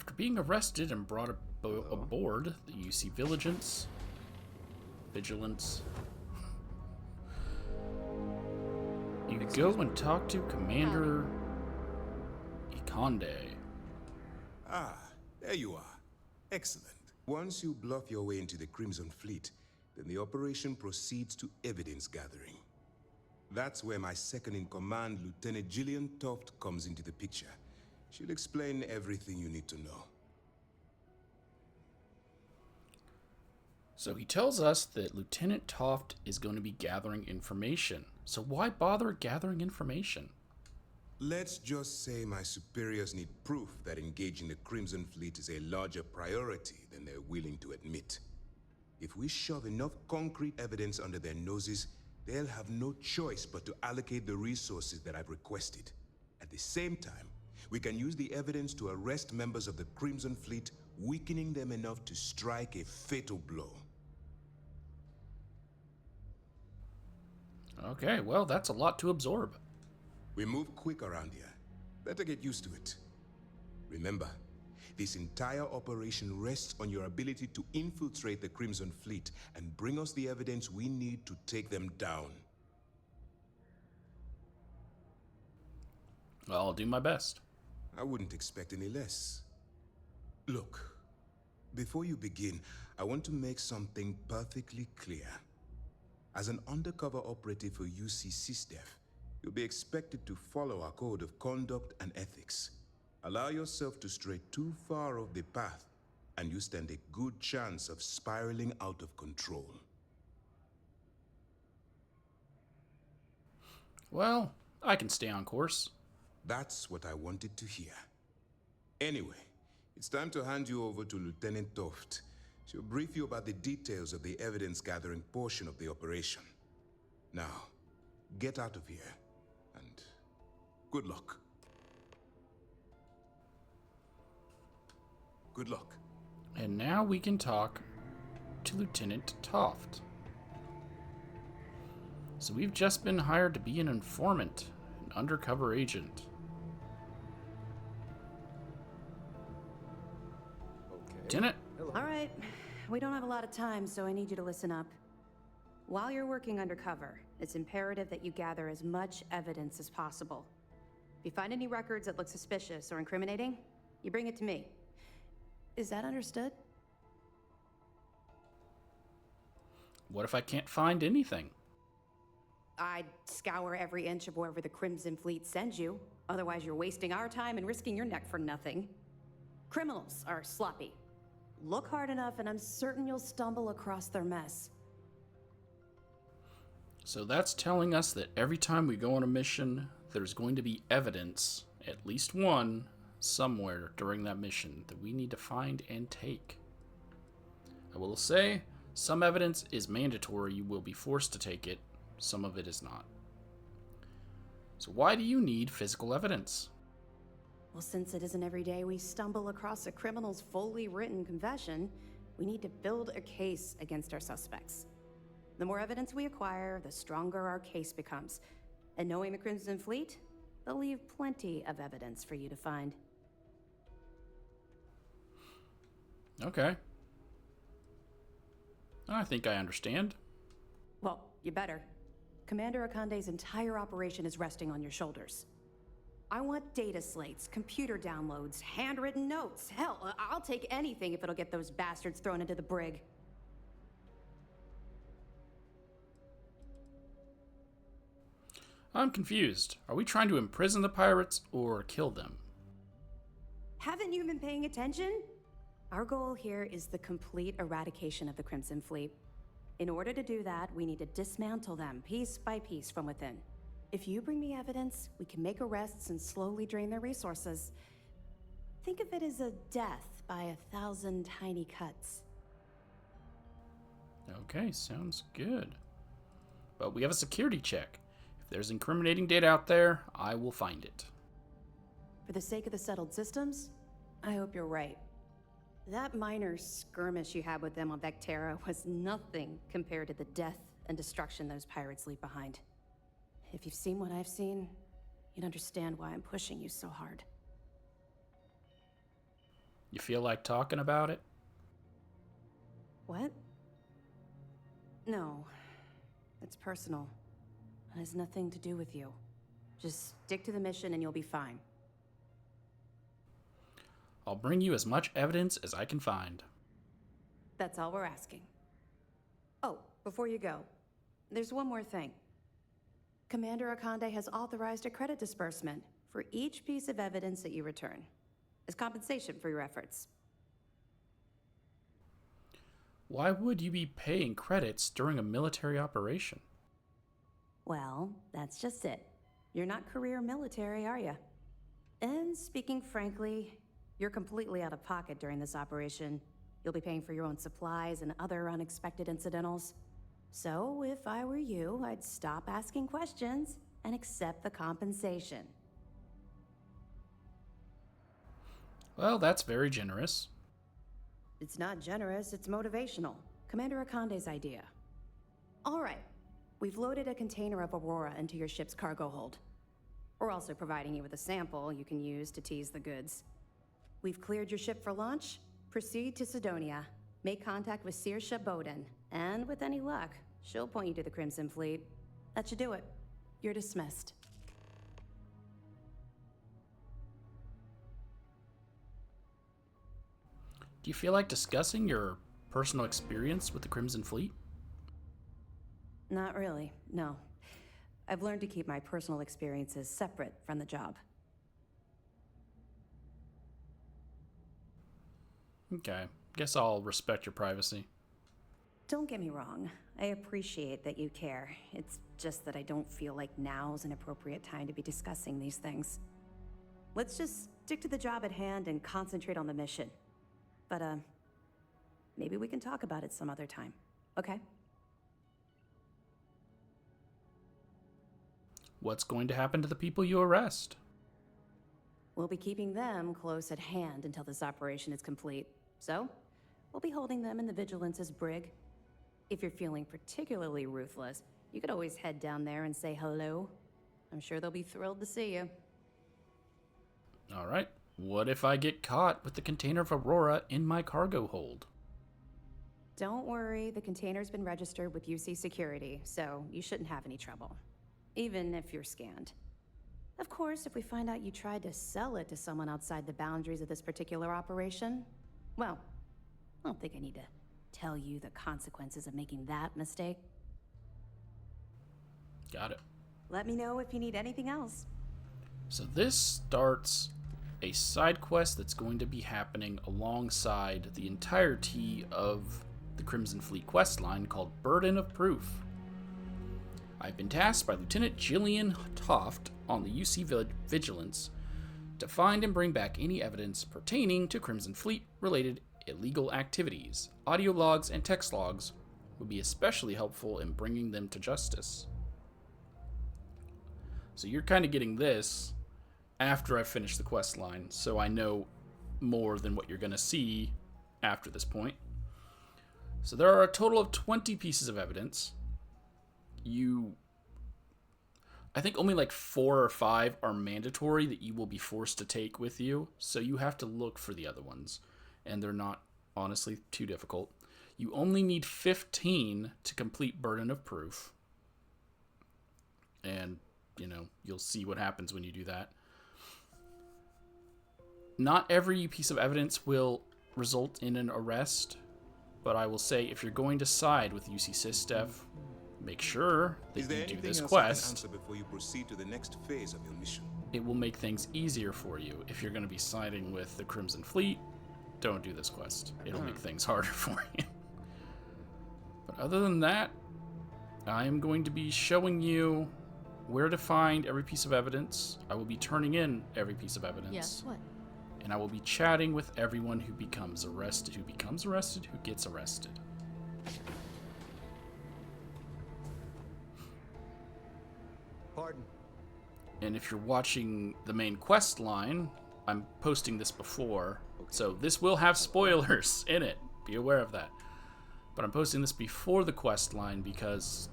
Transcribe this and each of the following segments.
After being arrested and brought aboard the UC Vigilance, you go and talk to Commander Ikonde. Ah, there you are. Excellent. Once you bluff your way into the Crimson Fleet, then the operation proceeds to evidence gathering. That's where my second-in-command, Lieutenant Gillian Toft, comes into the picture. She'll explain everything you need to know. So he tells us that Lieutenant Toft is going to be gathering information. So why bother gathering information? Let's just say my superiors need proof that engaging the Crimson Fleet is a larger priority than they're willing to admit. If we shove enough concrete evidence under their noses, they'll have no choice but to allocate the resources that I've requested. At the same time, we can use the evidence to arrest members of the Crimson Fleet, weakening them enough to strike a fatal blow. Okay, well, that's a lot to absorb. We move quick around here. Better get used to it. Remember, this entire operation rests on your ability to infiltrate the Crimson Fleet and bring us the evidence we need to take them down. Well, I'll do my best. I wouldn't expect any less. Look, before you begin, I want to make something perfectly clear. As an undercover operative for UC SysDef, you'll be expected to follow our code of conduct and ethics. Allow yourself to stray too far off the path, and you stand a good chance of spiraling out of control. Well, I can stay on course. That's what I wanted to hear. Anyway, it's time to hand you over to Lieutenant Toft. She'll brief you about the details of the evidence-gathering portion of the operation. Now, get out of here, and good luck. Good luck. And now we can talk to Lieutenant Toft. So we've just been hired to be an informant, an undercover agent. Okay. Lieutenant? Hello. All right, we don't have a lot of time, so I need you to listen up. While you're working undercover, it's imperative that you gather as much evidence as possible. If you find any records that look suspicious or incriminating, you bring it to me. Is that understood? What if I can't find anything? I'd scour every inch of wherever the Crimson Fleet sends you. Otherwise, you're wasting our time and risking your neck for nothing. Criminals are sloppy. Look hard enough, and I'm certain you'll stumble across their mess. So that's telling us that every time we go on a mission, there's going to be evidence, at least one, somewhere during that mission that we need to find and take. I will say, some evidence is mandatory. You will be forced to take it. Some of it is not. So why do you need physical evidence? Well, since it isn't every day we stumble across a criminal's fully written confession, we need to build a case against our suspects. The more evidence we acquire, the stronger our case becomes. And knowing the Crimson Fleet, they'll leave plenty of evidence for you to find. Okay. I think I understand. Well, you better. Commander Akande's entire operation is resting on your shoulders. I want data slates, computer downloads, handwritten notes. Hell, I'll take anything if it'll get those bastards thrown into the brig. I'm confused. Are we trying to imprison the pirates or kill them? Haven't you been paying attention? Our goal here is the complete eradication of the Crimson Fleet. In order to do that, we need to dismantle them piece by piece from within. If you bring me evidence, we can make arrests and slowly drain their resources. Think of it as a death by 1,000 tiny cuts. Okay, sounds good. But we have a security check. If there's incriminating data out there, I will find it. For the sake of the settled systems, I hope you're right. That minor skirmish you had with them on Vectera was nothing compared to the death and destruction those pirates leave behind. If you've seen what I've seen, you'd understand why I'm pushing you so hard. You feel like talking about it? What? No. It's personal. It has nothing to do with you. Just stick to the mission and you'll be fine. I'll bring you as much evidence as I can find. That's all we're asking. Oh, before you go, there's one more thing. Commander Akande has authorized a credit disbursement for each piece of evidence that you return, as compensation for your efforts. Why would you be paying credits during a military operation? Well, that's just it. You're not career military, are you? And speaking frankly, you're completely out of pocket during this operation. You'll be paying for your own supplies and other unexpected incidentals. So, if I were you, I'd stop asking questions and accept the compensation. Well, that's very generous. It's not generous, it's motivational. Commander Akande's idea. All right, we've loaded a container of Aurora into your ship's cargo hold. We're also providing you with a sample you can use to tease the goods. We've cleared your ship for launch. Proceed to Sidonia. Make contact with Saoirse Bowden, and with any luck, she'll point you to the Crimson Fleet. That should do it. You're dismissed. Do you feel like discussing your personal experience with the Crimson Fleet? Not really, no. I've learned to keep my personal experiences separate from the job. Okay, guess I'll respect your privacy. Don't get me wrong. I appreciate that you care. It's just that I don't feel like now's an appropriate time to be discussing these things. Let's just stick to the job at hand and concentrate on the mission. But, maybe we can talk about it some other time, okay? What's going to happen to the people you arrest? We'll be keeping them close at hand until this operation is complete. So, we'll be holding them in the Vigilance's brig. If you're feeling particularly ruthless, you could always head down there and say hello. I'm sure they'll be thrilled to see you. All right. What if I get caught with the container of Aurora in my cargo hold? Don't worry, the container's been registered with UC Security, so you shouldn't have any trouble. Even if you're scanned. Of course, if we find out you tried to sell it to someone outside the boundaries of this particular operation, well, I don't think I need to tell you the consequences of making that mistake. Got it. Let me know if you need anything else. So this starts a side quest that's going to be happening alongside the entirety of the Crimson Fleet quest line called Burden of Proof. I've been tasked by Lieutenant Jillian Toft on the UC Vigilance to find and bring back any evidence pertaining to Crimson Fleet related illegal activities. Audio logs and text logs would be especially helpful in bringing them to justice. So you're kind of getting this after I finish the quest line, so I know more than what you're going to see after this point. So there are a total of 20 pieces of evidence. I think only like 4 or 5 are mandatory that you will be forced to take with you, so you have to look for the other ones, and they're not honestly too difficult. You only need 15 to complete Burden of Proof, and you'll see what happens when you do that. Not every piece of evidence will result in an arrest, but I will say if you're going to side with UC SysDef, make sure that you do this quest. Before you proceed to the next phase of your mission? It will make things easier for you. If you're going to be siding with the Crimson Fleet, don't do this quest. It'll make things harder for you. But other than that, I am going to be showing you where to find every piece of evidence. I will be turning in every piece of evidence. Yes, what? And I will be chatting with everyone who becomes arrested, who gets arrested. Pardon. And if you're watching the main quest line, I'm posting this before, so this will have spoilers in it. Be aware of that. But I'm posting this before the quest line because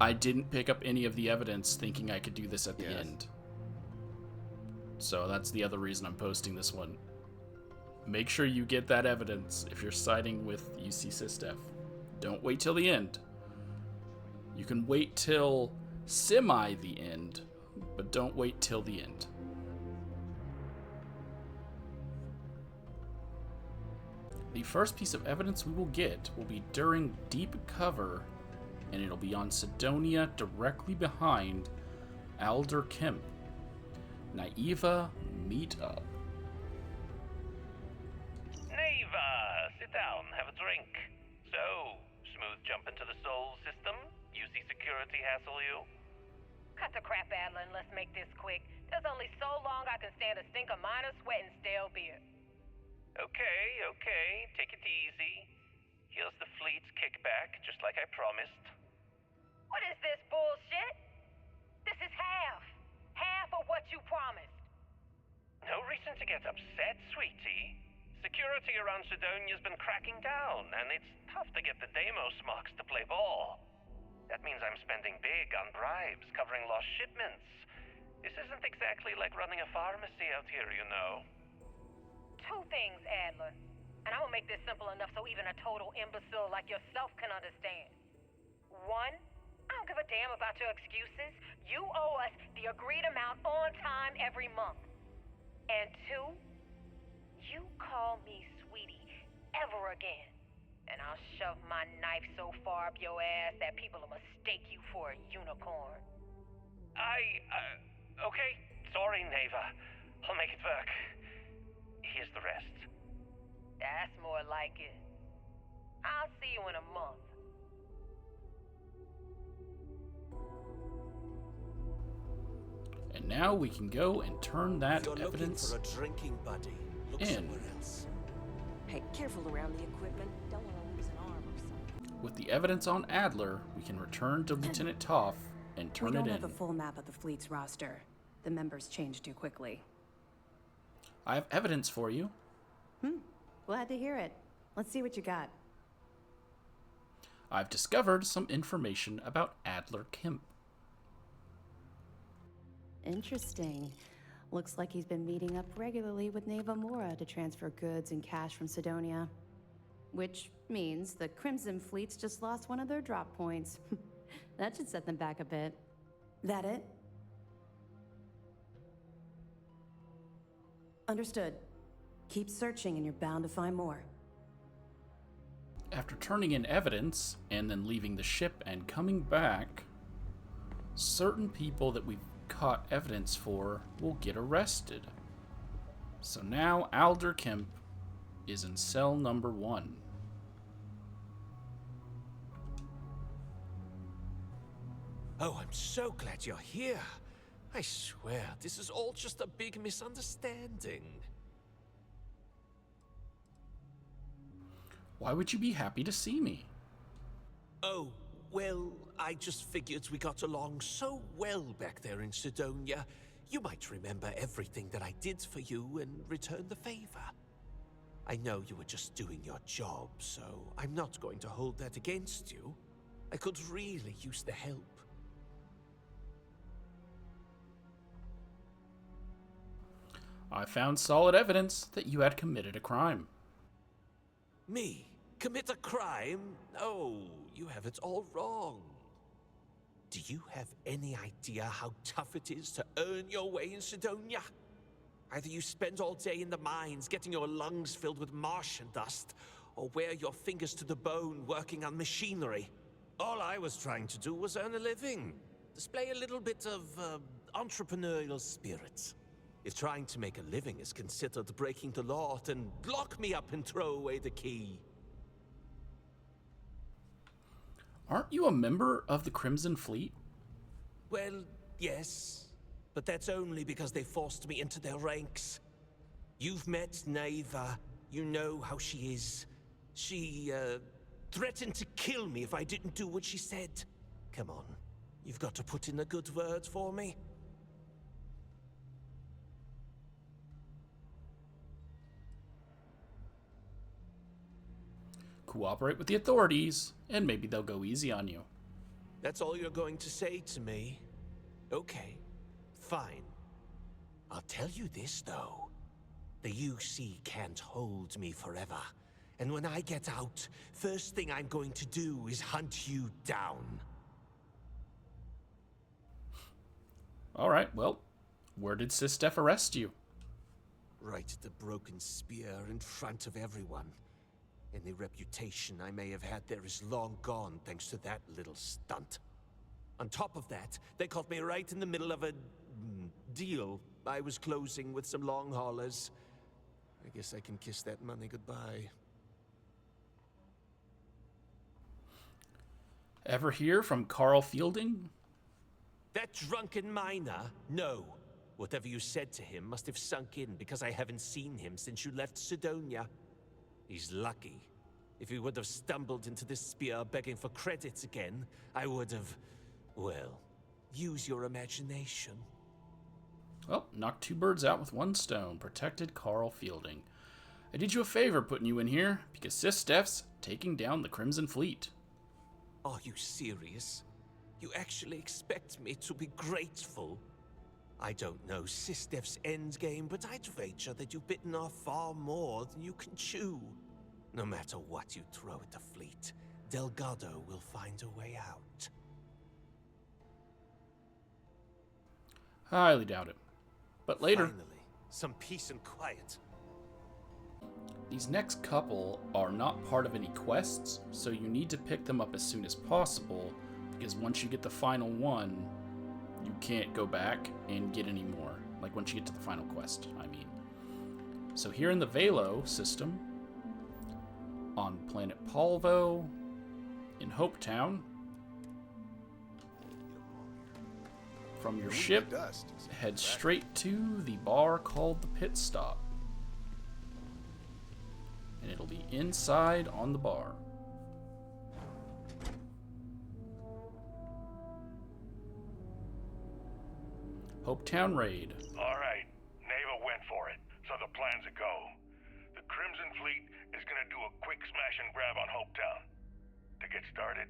I didn't pick up any of the evidence thinking I could do this at the end. So that's the other reason I'm posting this one Make sure you get that evidence if you're siding with UC Systef. Don't wait till the end. You can wait till semi the end, but don't wait till the end. The first piece of evidence we will get will be during deep cover, and it'll be on Sidonia directly behind Alder Kemp. Naiva Meetup. Neva, sit down, have a drink. So, smooth jump into the soul system? UC security hassle you? Cut the crap, Adler, and let's make this quick. There's only so long I can stand a stink of minor sweat and stale beer. Okay, take it easy. Here's the fleet's kickback, just like I promised. What is this bullshit? This is half of what you promised. No reason to get upset, sweetie. Security around Sidonia's been cracking down, and it's tough to get the Deimos marks to play ball. That means I'm spending big on bribes, covering lost shipments. This isn't exactly like running a pharmacy out here, you know. Two things, Adler. And I'm gonna make this simple enough so even a total imbecile like yourself can understand. One, I don't give a damn about your excuses. You owe us the agreed amount on time every month. And two, you call me sweetie ever again, and I'll shove my knife so far up your ass that people will mistake you for a unicorn. Okay. Sorry, Neva. I'll make it work. Here's the rest. That's more like it. I'll see you in a month. And now we can go and turn that If you're evidence looking for a drinking buddy, look in. somewhere else. Hey, careful around the equipment. Don't want to lose an arm or something. With the evidence on Adler, we can return to Lieutenant Toff and turn We it don't in. have a full map of the fleet's roster. The members change too quickly. I have evidence for you. Glad to hear it. Let's see what you got. I've discovered some information about Adler Kemp. Interesting. Looks like he's been meeting up regularly with Neva Mora to transfer goods and cash from Sidonia. Which means the Crimson Fleet's just lost one of their drop points. That should set them back a bit. That it? Understood. Keep searching and you're bound to find more. After turning in evidence and then leaving the ship and coming back, certain people that we've caught evidence for will get arrested. So now Alder Kemp is in cell number 1. Oh, I'm so glad you're here. I swear, this is all just a big misunderstanding. Why would you be happy to see me? Oh, well, I just figured we got along so well back there in Sidonia. You might remember everything that I did for you and return the favor. I know you were just doing your job, so I'm not going to hold that against you. I could really use the help. I found solid evidence that you had committed a crime. Me? Commit a crime? Oh, you have it all wrong. Do you have any idea how tough it is to earn your way in Sidonia? Either you spend all day in the mines getting your lungs filled with Martian dust, or wear your fingers to the bone working on machinery. All I was trying to do was earn a living. Display a little bit of entrepreneurial spirit. If trying to make a living is considered breaking the law, then lock me up and throw away the key. Aren't you a member of the Crimson Fleet? Well, yes. But that's only because they forced me into their ranks. You've met Neva. You know how she is. She, threatened to kill me if I didn't do what she said. Come on. You've got to put in a good word for me. Cooperate with the authorities, and maybe they'll go easy on you. That's all you're going to say to me? Okay, fine. I'll tell you this, though. The UC can't hold me forever. And when I get out, first thing I'm going to do is hunt you down. All right, well, where did Sistef arrest you? Right at the broken spear in front of everyone. Any reputation I may have had there is long gone thanks to that little stunt. On top of that, they caught me right in the middle of a deal I was closing with some long haulers. I guess I can kiss that money goodbye. Ever hear from Carl Fielding? That drunken miner? No. Whatever you said to him must have sunk in because I haven't seen him since you left Sidonia. He's lucky. If he would have stumbled into this spear begging for credits again, I would have... well, use your imagination. Well, knocked two birds out with one stone. Protected Carl Fielding. I did you a favor putting you in here, because Sistef's taking down the Crimson Fleet. Are you serious? You actually expect me to be grateful? I don't know Sistef's endgame, but I'd wager that you've bitten off far more than you can chew. No matter what you throw at the fleet, Delgado will find a way out. Highly doubt it. But later. Finally, some peace and quiet. These next couple are not part of any quests, so you need to pick them up as soon as possible, because once you get the final one, you can't go back and get any more. Like once you get to the final quest, I mean. So here in the Velo system, on planet Polvo, in Hopetown, from your ship, head straight to the bar called the Pit Stop. And it'll be inside on the bar. Hopetown Raid. All right, Neva went for it, so the plan's a go. The Crimson Fleet is gonna do a quick smash and grab on Hopetown. To get started,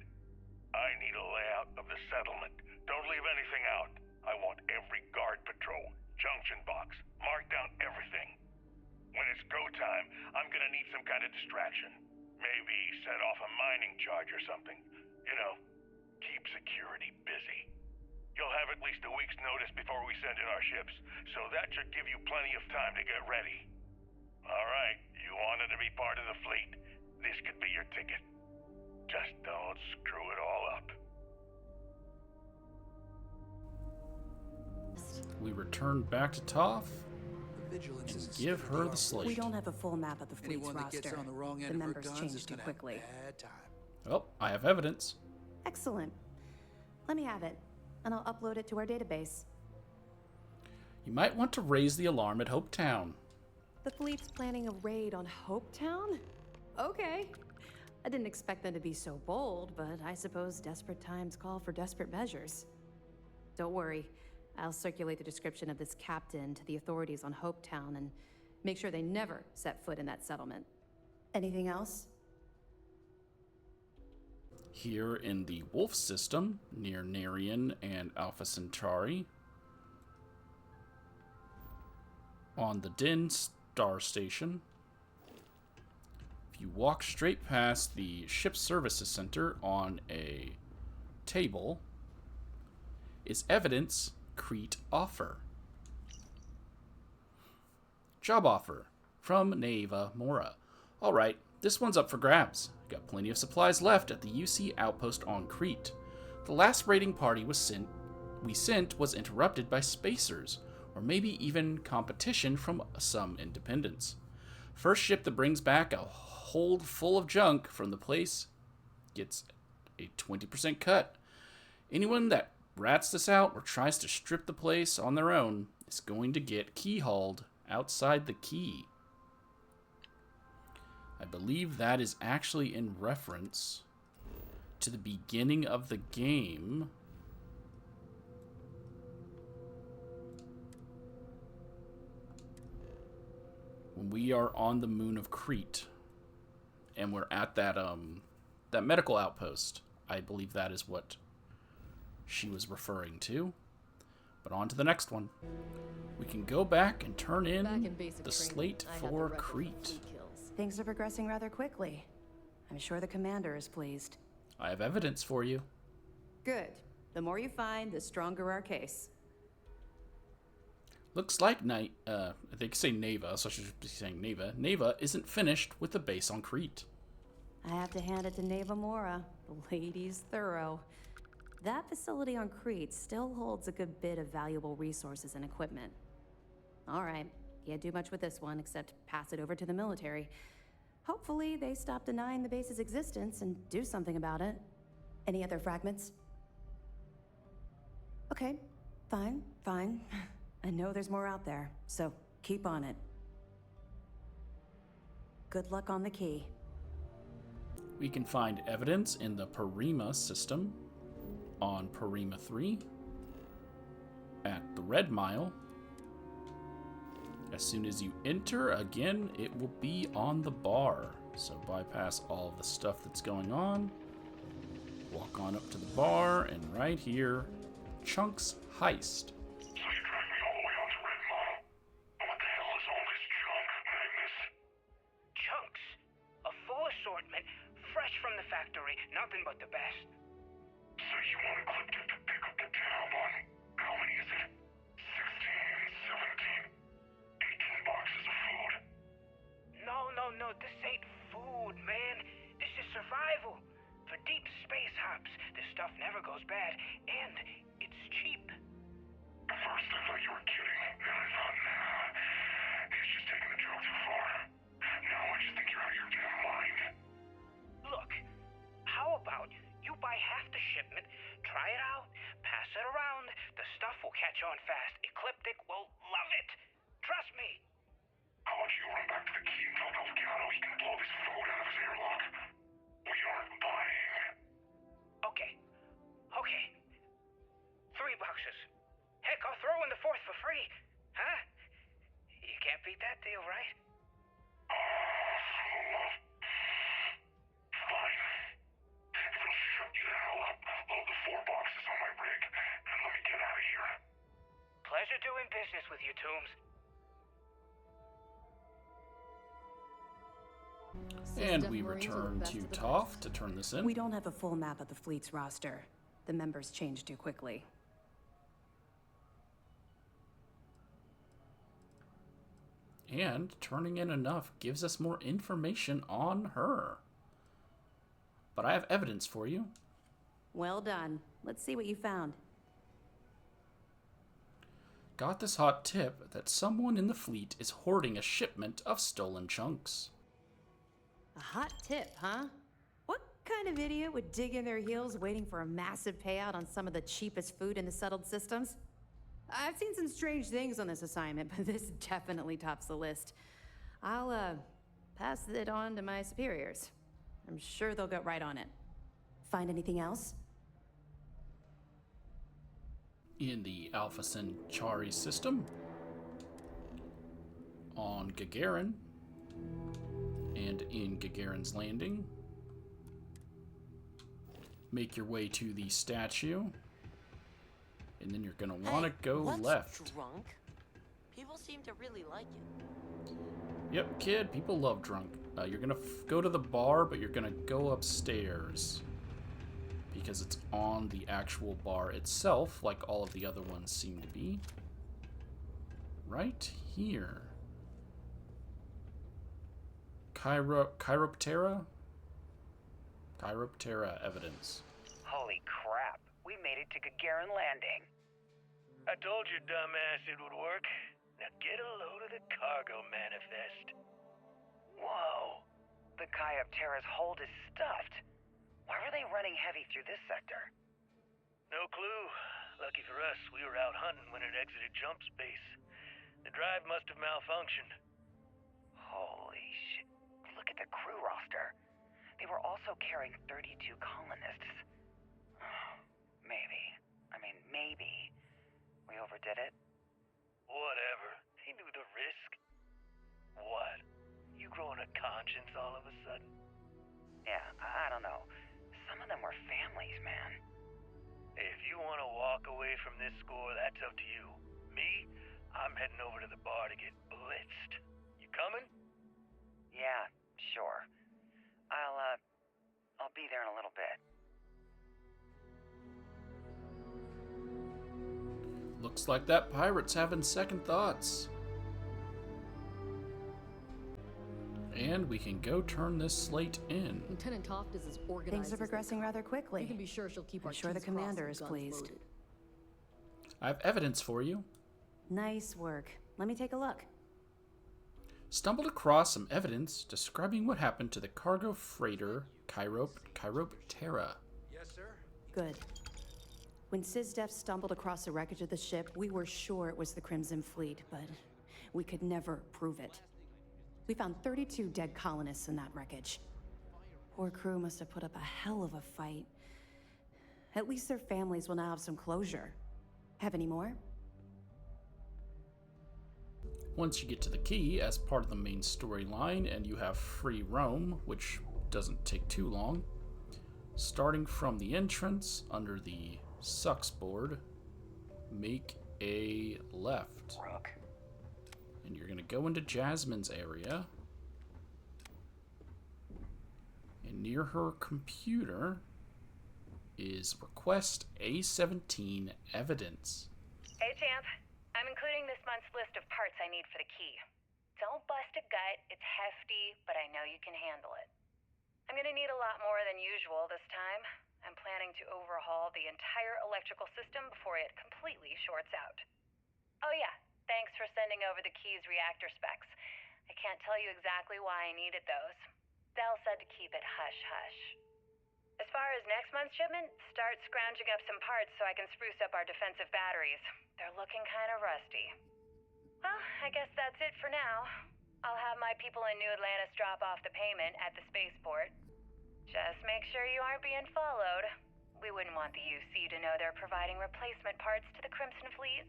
I need a layout of the settlement. Don't leave anything out. I want every guard patrol, junction box, mark down everything. When it's go time, I'm gonna need some kind of distraction. Maybe set off a mining charge or something. You know, keep security busy. You'll have at least a week's notice before we send in our ships, so that should give you plenty of time to get ready. All right, you wanted to be part of the fleet. This could be your ticket. Just don't screw it all up. We return back to Toph Vigilance and is give her the slate. We don't have a full map of the fleet's Anyone that roster. gets on the wrong end The of her members guns change is too gonna have a quickly. bad time. Well, I have evidence. Excellent. Let me have it, and I'll upload it to our database. You might want to raise the alarm at Hopetown. The fleet's planning a raid on Hopetown? Okay. I didn't expect them to be so bold, but I suppose desperate times call for desperate measures. Don't worry. I'll circulate the description of this captain to the authorities on Hopetown and make sure they never set foot in that settlement. Anything else? Here in the Wolf system, near Narian and Alpha Centauri, on the Din Star Station, if you walk straight past the Ship Services Center on a table, is evidence Crete offer. Job offer from Neva Mora. Alright, this one's up for grabs. Got plenty of supplies left at the UC outpost on Crete. The last raiding party we sent was interrupted by spacers, or maybe even competition from some independents. First ship that brings back a hold full of junk from the place gets a 20% cut. Anyone that rats this out or tries to strip the place on their own is going to get keyhauled outside the key. I believe that is actually in reference to the beginning of the game. When we are on the moon of Crete and we're at that medical outpost. I believe that is what she was referring to. But on to the next one. We can go back and turn Back in in basic the training, slate I had the for record Crete. fleet kills. Things are progressing rather quickly. I'm sure the commander is pleased. I have evidence for you. Good. The more you find, the stronger our case. Looks like they say Neva, so I should be saying Neva. Neva isn't finished with the base on Crete. I have to hand it to Neva Mora. The lady's thorough. That facility on Crete still holds a good bit of valuable resources and equipment. All right, can't do much with this one except pass it over to the military. Hopefully they stop denying the base's existence and do something about it. Any other fragments? Okay, fine. I know there's more out there, so keep on it. Good luck on the key. We can find evidence in the Parima system, on Parima 3, at the Red Mile. As soon as you enter, again, it will be on the bar. So bypass all of the stuff that's going on. Walk on up to the bar, and right here, Chunk's Heist. So you dragged me all the way onto Red Mile. What the hell is all this junk, Magnus? Chunks. A full assortment, fresh from the factory, nothing but the best. So you want Ecliptic to pick up the tab on, how many is it? 16, 17, 18 boxes of food? No, this ain't food, man. This is survival. For deep space hops, this stuff never goes bad, and it's cheap. At first I thought you were kidding, then I thought, nah, he's just taking the joke too far. Now I just think you're out of your damn mind. Look, how about you buy half the shipment, try it out, pass it around, the stuff will catch on fast. Ecliptic will love it. Trust me. How about you run back to the key and tell Delgado he can blow this food out of his airlock? We aren't buying. Okay. 3 boxes. Heck, I'll throw in the 4th for free. Huh? You can't beat that deal, right? Fine. If it'll shut you the hell up, load the 4 boxes on my rig, and let me get out of here. Pleasure doing business with you, Toombs. And we return to Toph to turn this in. We don't have a full map of the fleet's roster. The members change too quickly. And turning in enough gives us more information on her. But I have evidence for you. Well done. Let's see what you found. Got this hot tip that someone in the fleet is hoarding a shipment of stolen chunks. A hot tip, huh? What kind of idiot would dig in their heels waiting for a massive payout on some of the cheapest food in the settled systems? I've seen some strange things on this assignment, but this definitely tops the list. I'll, pass it on to my superiors. I'm sure they'll get right on it. Find anything else? In the Alpha Centauri system, on Gagarin, and in Gagarin's Landing, make your way to the statue, and then you're gonna want to go what's left. Drunk? People seem to really like it. Yep, kid, people love drunk. You're gonna go to the bar, but you're gonna go upstairs because it's on the actual bar itself, like all of the other ones seem to be. Right here. Chiroptera evidence. Holy crap. We made it to Gagarin Landing. I told you, dumbass, it would work. Now get a load of the cargo manifest. Whoa. The Chiroptera's hold is stuffed. Why were they running heavy through this sector? No clue. Lucky for us, we were out hunting when it exited jump space. The drive must have malfunctioned. Holy shit. Look at the crew roster. They were also carrying 32 colonists. Maybe. We overdid it? Whatever. He knew the risk. What? You growing a conscience all of a sudden? Yeah, I don't know. Some of them were families, man. If you you want to walk away from this score, that's up to you. Me, I'm heading over to the bar to get blitzed. You coming? Yeah, sure. I'll be there in a little bit. Looks like that pirate's having second thoughts. And we can go turn this slate in. Lieutenant Toft is as organized. Things are progressing rather quickly. You can be sure she'll keep our I'm sure the T's crossed commander and is guns pleased. loaded. I have evidence for you. Nice work. Let me take a look. Stumbled across some evidence describing what happened to the cargo freighter Chiroptera. Yes, sir. Good. When SysDef stumbled across the wreckage of the ship, we were sure it was the Crimson Fleet, but we could never prove it. We found 32 dead colonists in that wreckage. Poor crew must have put up a hell of a fight. At least their families will now have some closure. Have any more? Once you get to the key as part of the main storyline and you have free roam, which doesn't take too long, starting from the entrance under the sucks board, make a left. Rook. And you're going to go into Jasmine's area. And near her computer is request A17 evidence. Hey, champ. I'm including this month's list of parts I need for the key. Don't bust a gut. It's hefty, but I know you can handle it. I'm gonna need a lot more than usual this time. I'm planning to overhaul the entire electrical system before it completely shorts out. Oh yeah, thanks for sending over the key's reactor specs. I can't tell you exactly why I needed those. Dell said to keep it hush-hush. As far as next month's shipment, start scrounging up some parts so I can spruce up our defensive batteries. They're looking kind of rusty. Well, I guess that's it for now. I'll have my people in New Atlantis drop off the payment at the spaceport. Just make sure you aren't being followed. We wouldn't want the UC to know they're providing replacement parts to the Crimson Fleet.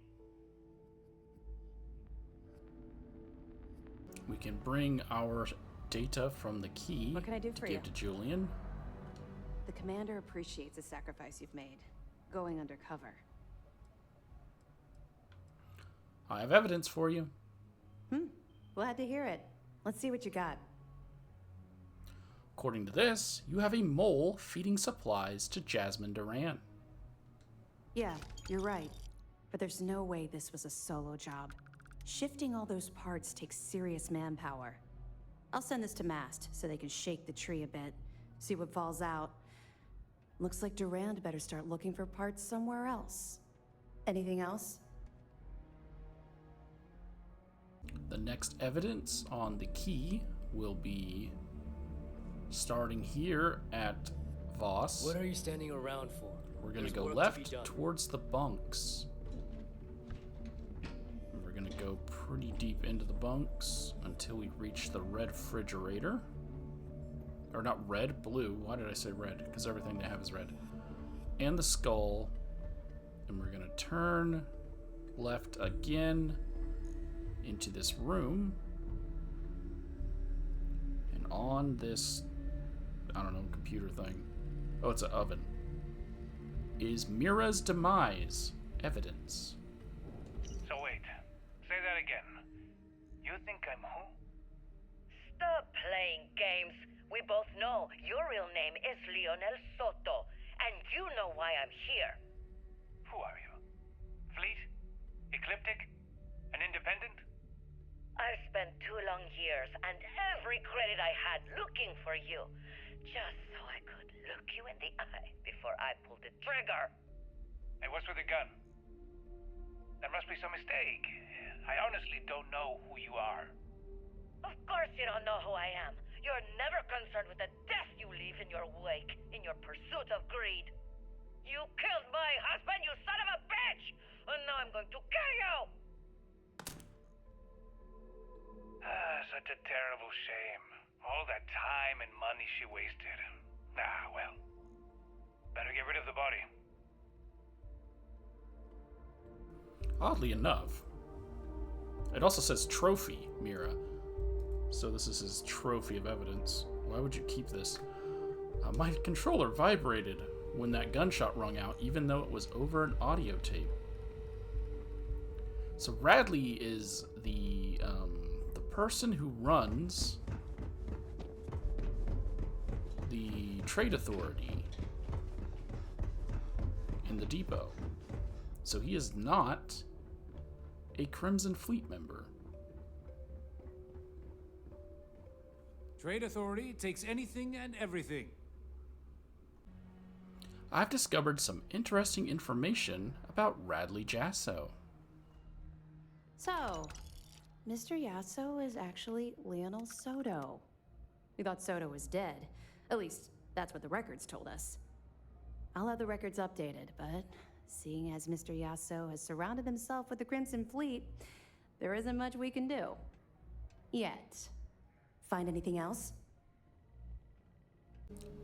We can bring our data from the key What can I do to for give you? to Julian. The commander appreciates the sacrifice you've made, going undercover. I have evidence for you. Glad to hear it. Let's see what you got. According to this, you have a mole feeding supplies to Jasmine Duran. Yeah, you're right. But there's no way this was a solo job. Shifting all those parts takes serious manpower. I'll send this to Mast so they can shake the tree a bit, see what falls out. Looks like Durand better start looking for parts somewhere else. Anything else? The next evidence on the key will be starting here at Voss. What are you standing around for? We're going to There's go work to left be done. towards the bunks. And we're going to go pretty deep into the bunks until we reach the red refrigerator. Or not red, blue. Why did I say red? Because everything they have is red. And the skull. And we're going to turn left again into this room. And on this, I don't know, computer thing. Oh, it's an oven. Is Mira's demise evidence? So wait, say that again. You think I'm who? Stop playing games. We both know your real name is Lionel Soto, and you know why I'm here. Who are you? Fleet? Ecliptic? An independent? I spent 2 long years and every credit I had looking for you, just so I could look you in the eye before I pulled the trigger. Hey, what's with the gun? There must be some mistake. I honestly don't know who you are. Of course you don't know who I am. You're never concerned with the death you leave in your wake, in your pursuit of greed. You killed my husband, you son of a bitch! And now I'm going to kill you! Such a terrible shame. All that time and money she wasted. Ah, well. Better get rid of the body. Oddly enough, it also says trophy, Mira. So this is his trophy of evidence. Why would you keep this? My controller vibrated. when that gunshot rung out, even though it was over an audio tape. So Radley is the person who runs the trade authority in the depot. So he is not a Crimson Fleet member. Trade Authority takes anything and everything. I've discovered some interesting information about Radley Jasso. So, Mr. Yasso is actually Lionel Soto. We thought Soto was dead. At least, that's what the records told us. I'll have the records updated, but seeing as Mr. Yasso has surrounded himself with the Crimson Fleet, there isn't much we can do. Yet. Find anything else?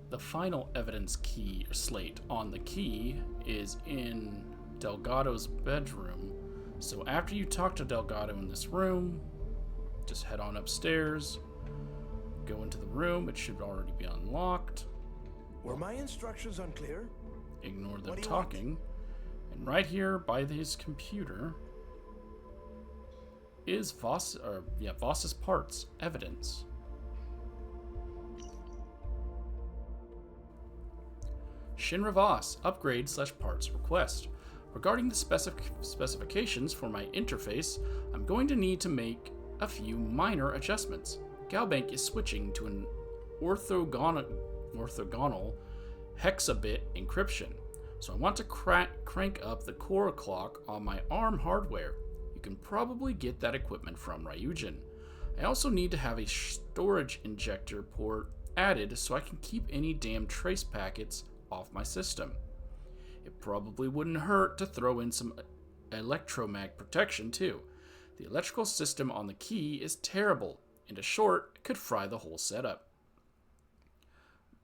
The final evidence key or slate on the key is in Delgado's bedroom. So after you talk to Delgado in this room, just head on upstairs, go into the room. It should already be unlocked. Were my instructions unclear? Ignore them What do you talking. And right here by his computer is Voss's parts evidence. Shinra Voss, upgrade/parts request. Regarding the specifications for my interface, I'm going to need to make a few minor adjustments. Galbank is switching to an orthogonal hexabit encryption, so I want to crank up the core clock on my ARM hardware. You can probably get that equipment from Ryujin. I also need to have a storage injector port added so I can keep any damn trace packets off my system. It probably wouldn't hurt to throw in some electromag protection too. The electrical system on the key is terrible, and a short could fry the whole setup.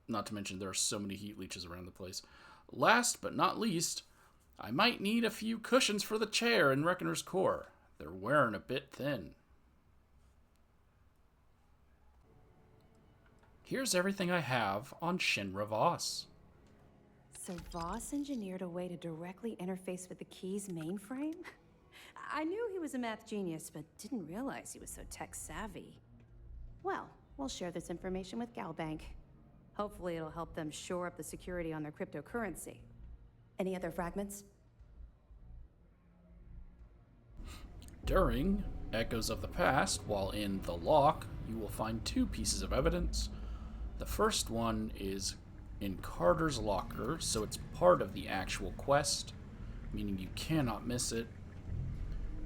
Not to mention there are so many heat leeches around the place. Last but not least, I might need a few cushions for the chair in Reckoner's core. They're wearing a bit thin. Here's everything I have on Shinra Voss. So Voss engineered a way to directly interface with the key's mainframe? I knew he was a math genius, but didn't realize he was so tech-savvy. Well, we'll share this information with Galbank. Hopefully it'll help them shore up the security on their cryptocurrency. Any other fragments? During Echoes of the Past, while in the lock, you will find two pieces of evidence. The first one is in Carter's locker, so it's part of the actual quest, meaning you cannot miss it.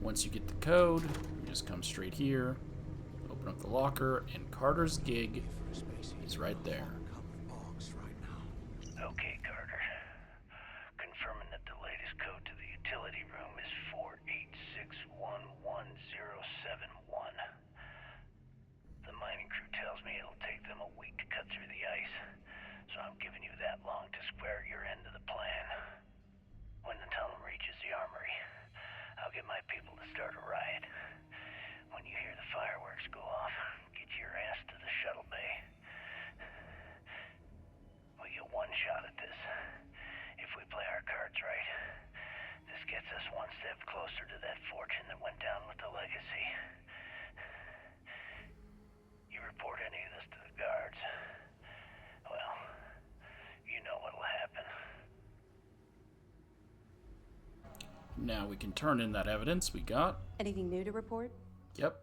Once you get the code, you just come straight here, open up the locker, and Carter's gig is right there. Okay, Carter. Confirming that the latest code to the utility room is 486111071. The mining crew tells me it'll take them a week to cut through the ice, so I'm giving you that long to square your end of the plan. When the tunnel reaches the armory, I'll get my people to start a riot. When you hear the fireworks go off, get your ass to the shuttle bay. We get one shot at this. If we play our cards right, this gets us one step closer to that fortune that went down with the legacy. You report any of this to the guards, well, you know what'll happen. Now we can turn in that evidence we got. Anything new to report? Yep.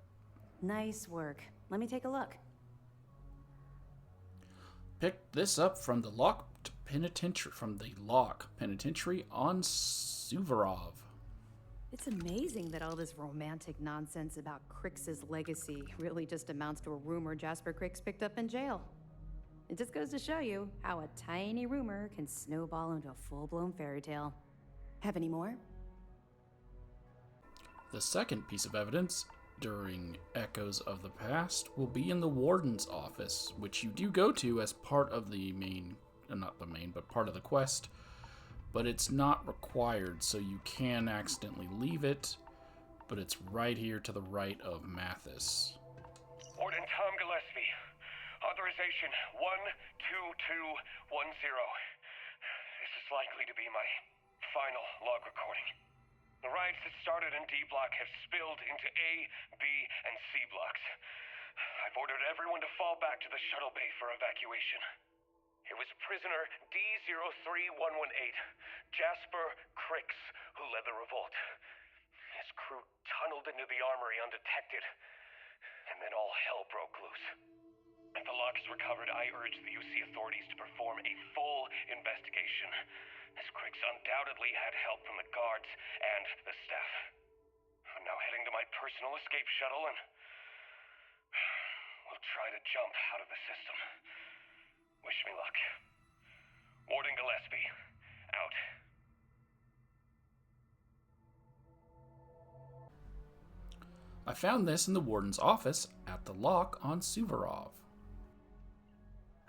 Nice work. Let me take a look. Picked this up from the lock penitentiary on Suvorov. It's amazing that all this romantic nonsense about Crix's legacy really just amounts to a rumor Jasper Crix picked up in jail. It just goes to show you how a tiny rumor can snowball into a full-blown fairy tale. Have any more? The second piece of evidence during Echoes of the Past will be in the Warden's office, which you do go to as part of the part of the quest, but it's not required, so you can accidentally leave it, but it's right here to the right of Mathis. Warden Tom Gillespie. Authorization 12210. This is likely to be my final log recording. The riots that started in D Block have spilled into A, B, and C blocks. I've ordered everyone to fall back to the shuttle bay for evacuation. It was prisoner D03118, Jasper Cricks, who led the revolt. His crew tunneled into the armory undetected, and then all hell broke loose. If the log is recovered, I urge the UC authorities to perform a full investigation, as Cricks undoubtedly had help from the guards and the staff. I'm now heading to my personal escape shuttle and we'll try to jump out of the system. Wish me luck. Warden Gillespie, out. I found this in the warden's office at the lock on Suvorov.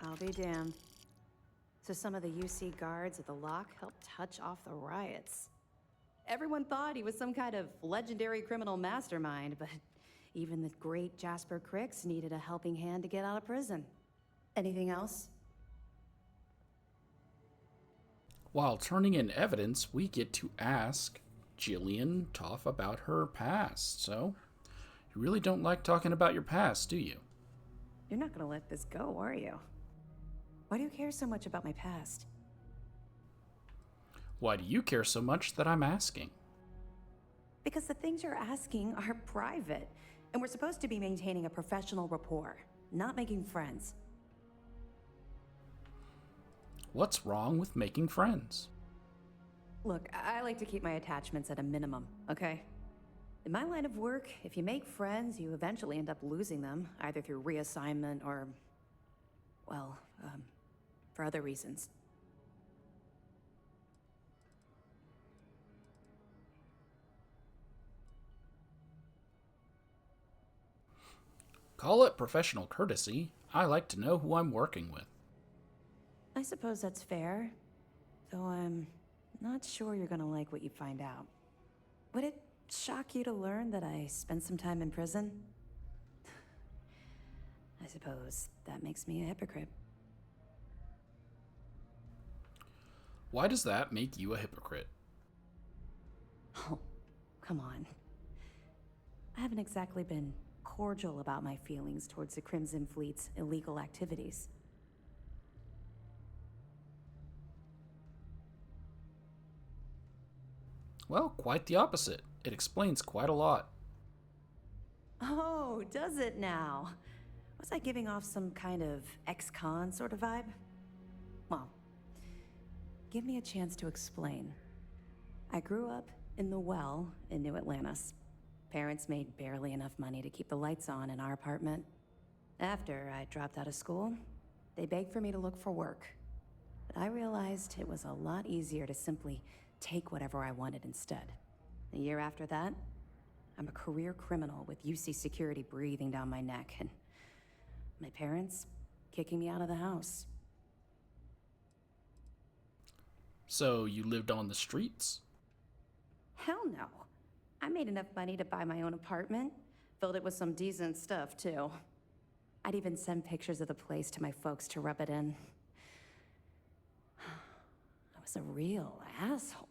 I'll be damned. So some of the UC guards at the lock helped touch off the riots. Everyone thought he was some kind of legendary criminal mastermind, but even the great Jasper Cricks needed a helping hand to get out of prison. Anything else? While turning in evidence, we get to ask Jillian Toff about her past. So, you really don't like talking about your past, do you? You're not gonna let this go, are you? Why do you care so much about my past? Why do you care so much that I'm asking? Because the things you're asking are private, and we're supposed to be maintaining a professional rapport, not making friends. What's wrong with making friends? Look, I like to keep my attachments at a minimum, okay? In my line of work, if you make friends, you eventually end up losing them, either through reassignment or, well, for other reasons. Call it professional courtesy. I like to know who I'm working with. I suppose that's fair, though I'm not sure you're gonna like what you find out. Would it shock you to learn that I spent some time in prison? I suppose that makes me a hypocrite. Why does that make you a hypocrite? Oh, come on. I haven't exactly been cordial about my feelings towards the Crimson Fleet's illegal activities. Well, quite the opposite. It explains quite a lot. Oh, does it now? Was I giving off some kind of ex-con sort of vibe? Well, give me a chance to explain. I grew up in the Well in New Atlantis. Parents made barely enough money to keep the lights on in our apartment. After I dropped out of school, they begged for me to look for work. But I realized it was a lot easier to simply take whatever I wanted instead. A year after that, I'm a career criminal with UC security breathing down my neck, and my parents kicking me out of the house. So you lived on the streets? Hell no. I made enough money to buy my own apartment. Filled it with some decent stuff, too. I'd even send pictures of the place to my folks to rub it in. I was a real asshole.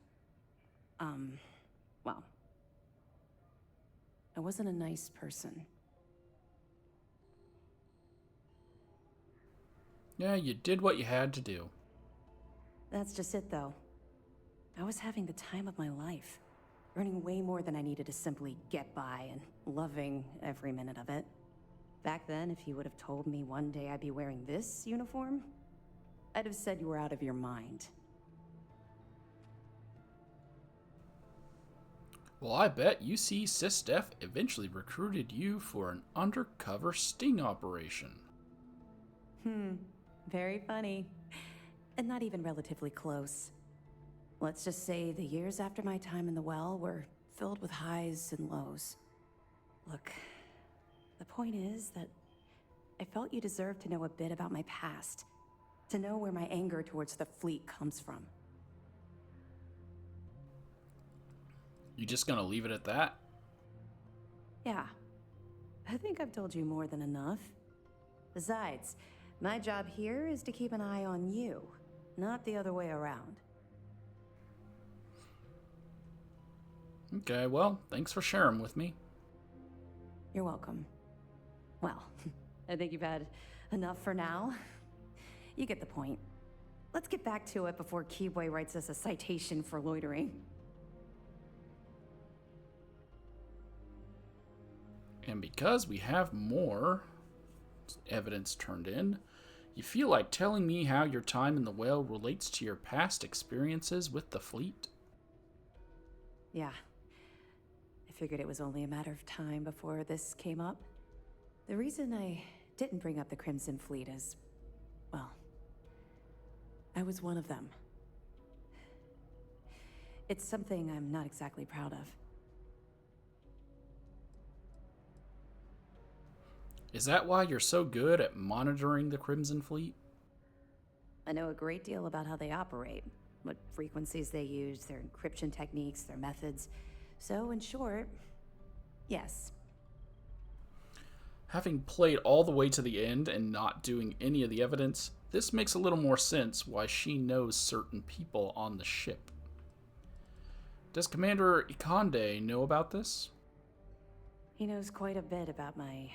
Well, I wasn't a nice person. Yeah, you did what you had to do. That's just it, though. I was having the time of my life. Earning way more than I needed to simply get by, and loving every minute of it. Back then, if you would have told me one day I'd be wearing this uniform, I'd have said you were out of your mind. Well, I bet UC SysDef eventually recruited you for an undercover sting operation. Very funny. And not even relatively close. Let's just say the years after my time in the Well were filled with highs and lows. Look, the point is that I felt you deserved to know a bit about my past. To know where my anger towards the fleet comes from. You just gonna leave it at that? Yeah. I think I've told you more than enough. Besides, my job here is to keep an eye on you, not the other way around. Okay, well, thanks for sharing with me. You're welcome. Well, I think you've had enough for now. You get the point. Let's get back to it before Keyboy writes us a citation for loitering. And because we have more evidence turned in, you feel like telling me how your time in the whale relates to your past experiences with the fleet? Yeah. I figured it was only a matter of time before this came up. The reason I didn't bring up the Crimson Fleet is, well, I was one of them. It's something I'm not exactly proud of. Is that why you're so good at monitoring the Crimson Fleet? I know a great deal about how they operate, what frequencies they use, their encryption techniques, their methods. So, in short, yes. Having played all the way to the end and not doing any of the evidence, this makes a little more sense why she knows certain people on the ship. Does Commander Ikonde know about this? He knows quite a bit about my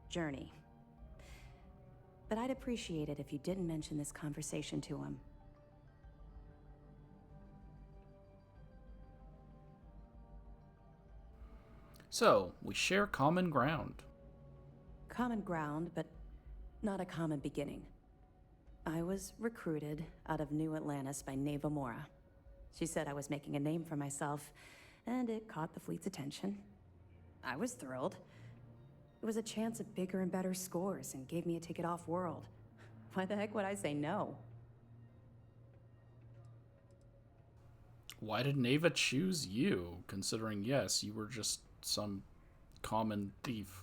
journey. But I'd appreciate it if you didn't mention this conversation to him. So, we share common ground. Common ground, but not a common beginning. I was recruited out of New Atlantis by Neva Mora. She said I was making a name for myself, and it caught the fleet's attention. I was thrilled. It was a chance at bigger and better scores and gave me a ticket off-world. Why the heck would I say no? Why did Neva choose you, considering, yes, you were just some common thief?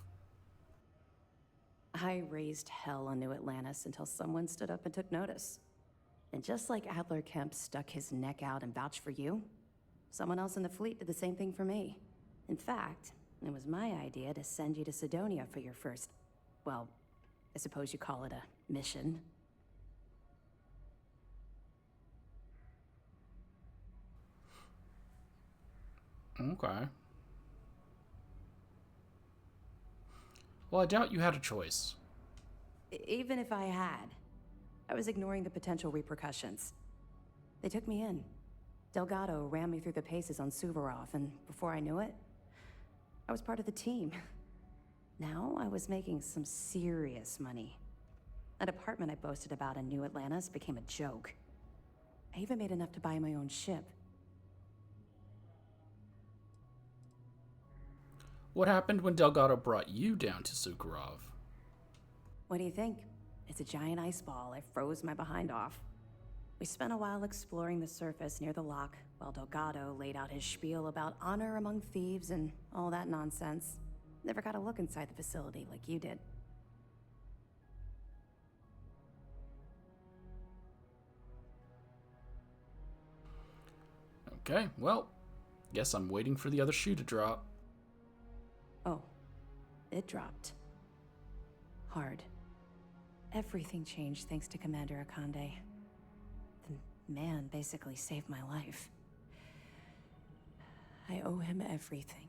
I raised hell on New Atlantis until someone stood up and took notice. And just like Adler Kemp stuck his neck out and vouched for you, someone else in the fleet did the same thing for me. In fact, it was my idea to send you to Sidonia for your first, well, I suppose you call it a mission. Okay. Well, I doubt you had a choice. Even if I had, I was ignoring the potential repercussions. They took me in. Delgado ran me through the paces on Suvorov, and before I knew it, I was part of the team. Now I was making some serious money. That apartment I boasted about in New Atlantis became a joke. I even made enough to buy my own ship. What happened when Delgado brought you down to Suvorov? What do you think? It's a giant ice ball. I froze my behind off. We spent a while exploring the surface near the lock, while Delgado laid out his spiel about honor among thieves and all that nonsense. Never got a look inside the facility like you did. Okay, well, guess I'm waiting for the other shoe to drop. Oh, it dropped. Hard. Everything changed thanks to Commander Ikonde. The man basically saved my life. I owe him everything.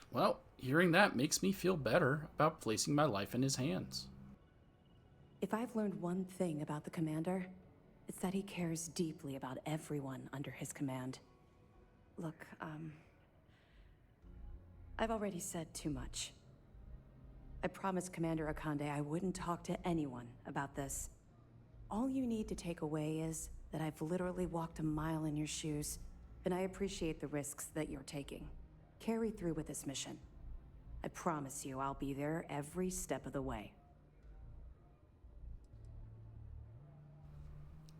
Well, hearing that makes me feel better about placing my life in his hands. If I've learned one thing about the Commander, it's that he cares deeply about everyone under his command. Look, I've already said too much. I promised Commander Ikonde I wouldn't talk to anyone about this. All you need to take away is that I've literally walked a mile in your shoes, and I appreciate the risks that you're taking. Carry through with this mission. I promise you I'll be there every step of the way.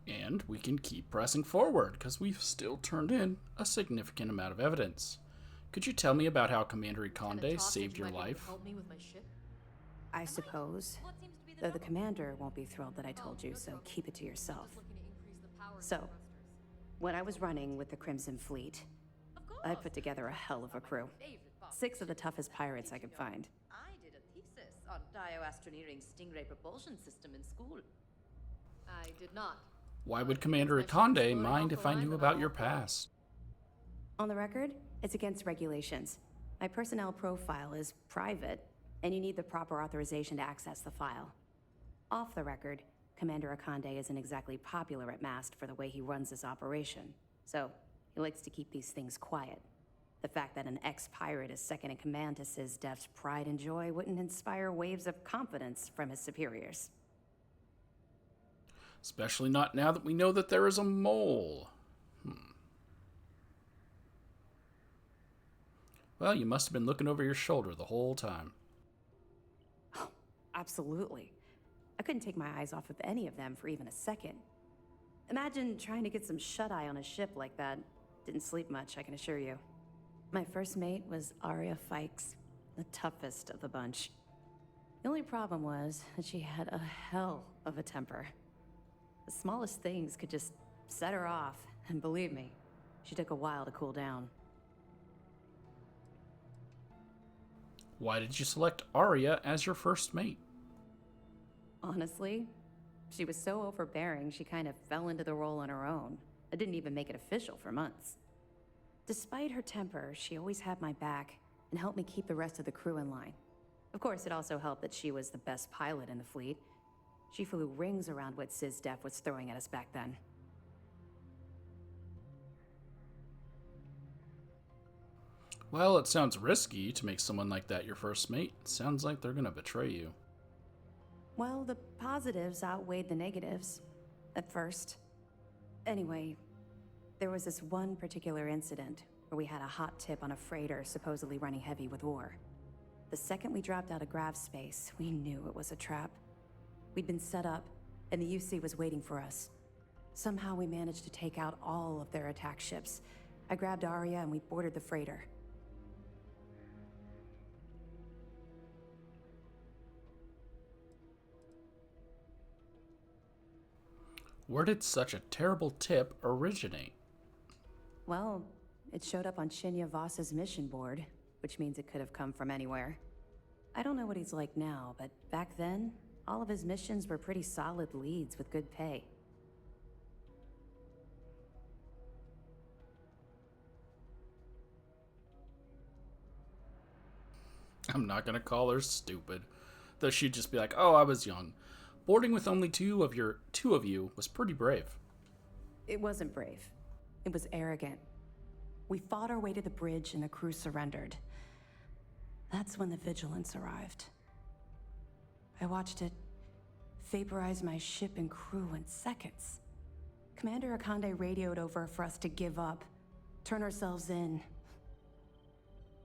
And we can keep pressing forward, because we've still turned in a significant amount of evidence. Could you tell me about how Commander Ikonde saved your life? I suppose. Though the Commander won't be thrilled that I told you, so keep it to yourself. So, when I was running with the Crimson Fleet, I put together a hell of a crew. 6 of the toughest pirates I could find. taught Dioastroneering Stingray propulsion system in school. I did not. Why would Commander Akande mind if I knew about your past? On the record, it's against regulations. My personnel profile is private, and you need the proper authorization to access the file. Off the record, Commander Akande isn't exactly popular at Mast for the way he runs his operation, so he likes to keep these things quiet. The fact that an ex-pirate is second in command to SysDef's pride and joy wouldn't inspire waves of confidence from his superiors. Especially not now that we know that there is a mole. Well, you must have been looking over your shoulder the whole time. Oh, absolutely. I couldn't take my eyes off of any of them for even a second. Imagine trying to get some shut-eye on a ship like that. Didn't sleep much, I can assure you. My first mate was Arya Fikes, the toughest of the bunch. The only problem was that she had a hell of a temper. The smallest things could just set her off, and believe me, she took a while to cool down. Why did you select Arya as your first mate? Honestly, she was so overbearing she kind of fell into the role on her own. I didn't even make it official for months. Despite her temper, she always had my back and helped me keep the rest of the crew in line. Of course, it also helped that she was the best pilot in the fleet. She flew rings around what SysDef was throwing at us back then. Well, it sounds risky to make someone like that your first mate. Sounds like they're gonna betray you. Well, the positives outweighed the negatives. At first. Anyway, there was this one particular incident where we had a hot tip on a freighter supposedly running heavy with ore. The second we dropped out of grav space, we knew it was a trap. We'd been set up, and the UC was waiting for us. Somehow we managed to take out all of their attack ships. I grabbed Arya and we boarded the freighter. Where did such a terrible tip originate? Well, it showed up on Shinya Voss's mission board, which means it could have come from anywhere. I don't know what he's like now, but back then, all of his missions were pretty solid leads with good pay. I'm not gonna call her stupid, though she'd just be like, "Oh, I was young." Boarding with only two of you was pretty brave. It wasn't brave. It was arrogant. We fought our way to the bridge and the crew surrendered. That's when the Vigilance arrived. I watched it vaporize my ship and crew in seconds. Commander Akande radioed over for us to give up, turn ourselves in.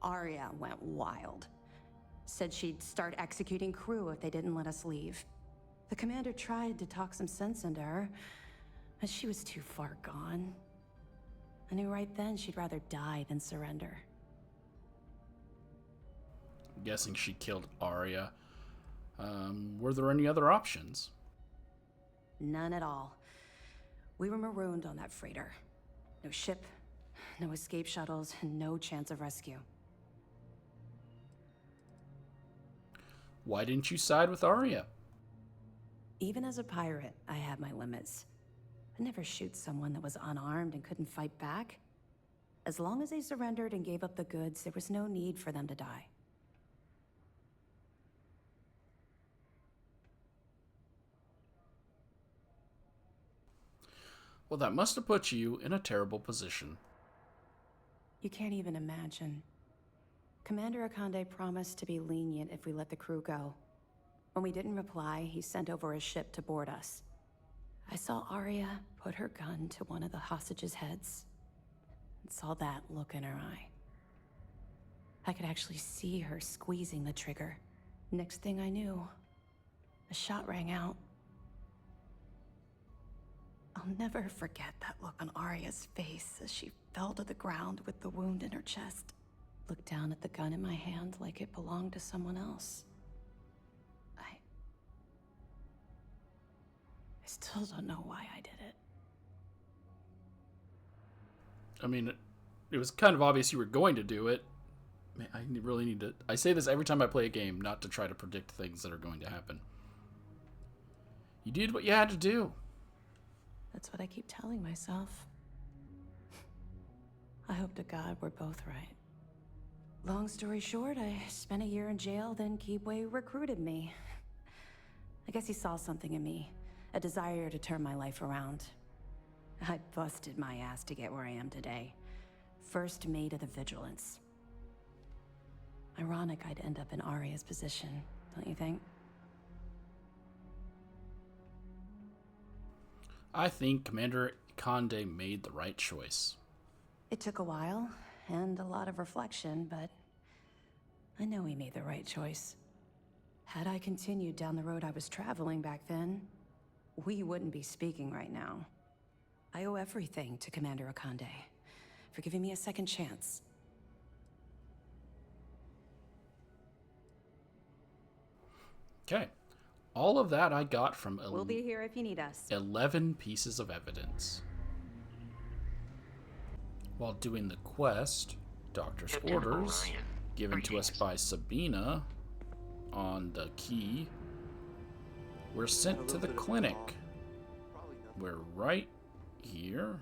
Arya went wild. Said she'd start executing crew if they didn't let us leave. The commander tried to talk some sense into her, but she was too far gone. I knew right then she'd rather die than surrender. I'm guessing she killed Arya. Were there any other options? None at all. We were marooned on that freighter. No ship, no escape shuttles, and no chance of rescue. Why didn't you side with Arya? Even as a pirate, I had my limits. I'd never shoot someone that was unarmed and couldn't fight back. As long as they surrendered and gave up the goods, there was no need for them to die. Well, that must have put you in a terrible position. You can't even imagine. Commander Akande promised to be lenient if we let the crew go. When we didn't reply, he sent over a ship to board us. I saw Arya put her gun to one of the hostages' heads, and saw that look in her eye. I could actually see her squeezing the trigger. Next thing I knew, a shot rang out. I'll never forget that look on Arya's face as she fell to the ground with the wound in her chest. Looked down at the gun in my hand like it belonged to someone else. I still don't know why I did it. I mean, it was kind of obvious you were going to do it. Man, I really need to... I say this every time I play a game, not to try to predict things that are going to happen. You did what you had to do. That's what I keep telling myself. I hope to God we're both right. Long story short, I spent a year in jail, then Keebway recruited me. I guess he saw something in me, a desire to turn my life around. I busted my ass to get where I am today. First mate of the Vigilance. Ironic I'd end up in Arya's position, don't you think? I think Commander Conde made the right choice. It took a while, and a lot of reflection, but I know he made the right choice. Had I continued down the road I was traveling back then, we wouldn't be speaking right now. I owe everything to Commander Conde for giving me a second chance. Okay. All of that I got from We'll be here if you need us. 11 pieces of evidence. While doing the quest, Doctor's orders, given to us by Sabina on the key, were sent to the clinic. We're right here.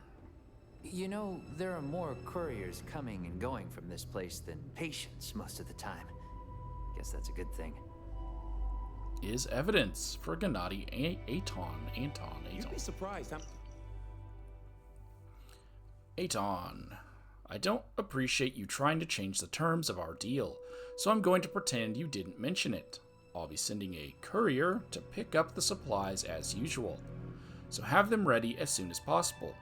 You know, there are more couriers coming and going from this place than patients most of the time. Guess that's a good thing. Is evidence for Gennady Anton. You'd be surprised how... Aton, I don't appreciate you trying to change the terms of our deal, so I'm going to pretend you didn't mention it. I'll be sending a courier to pick up the supplies as usual, so have them ready as soon as possible.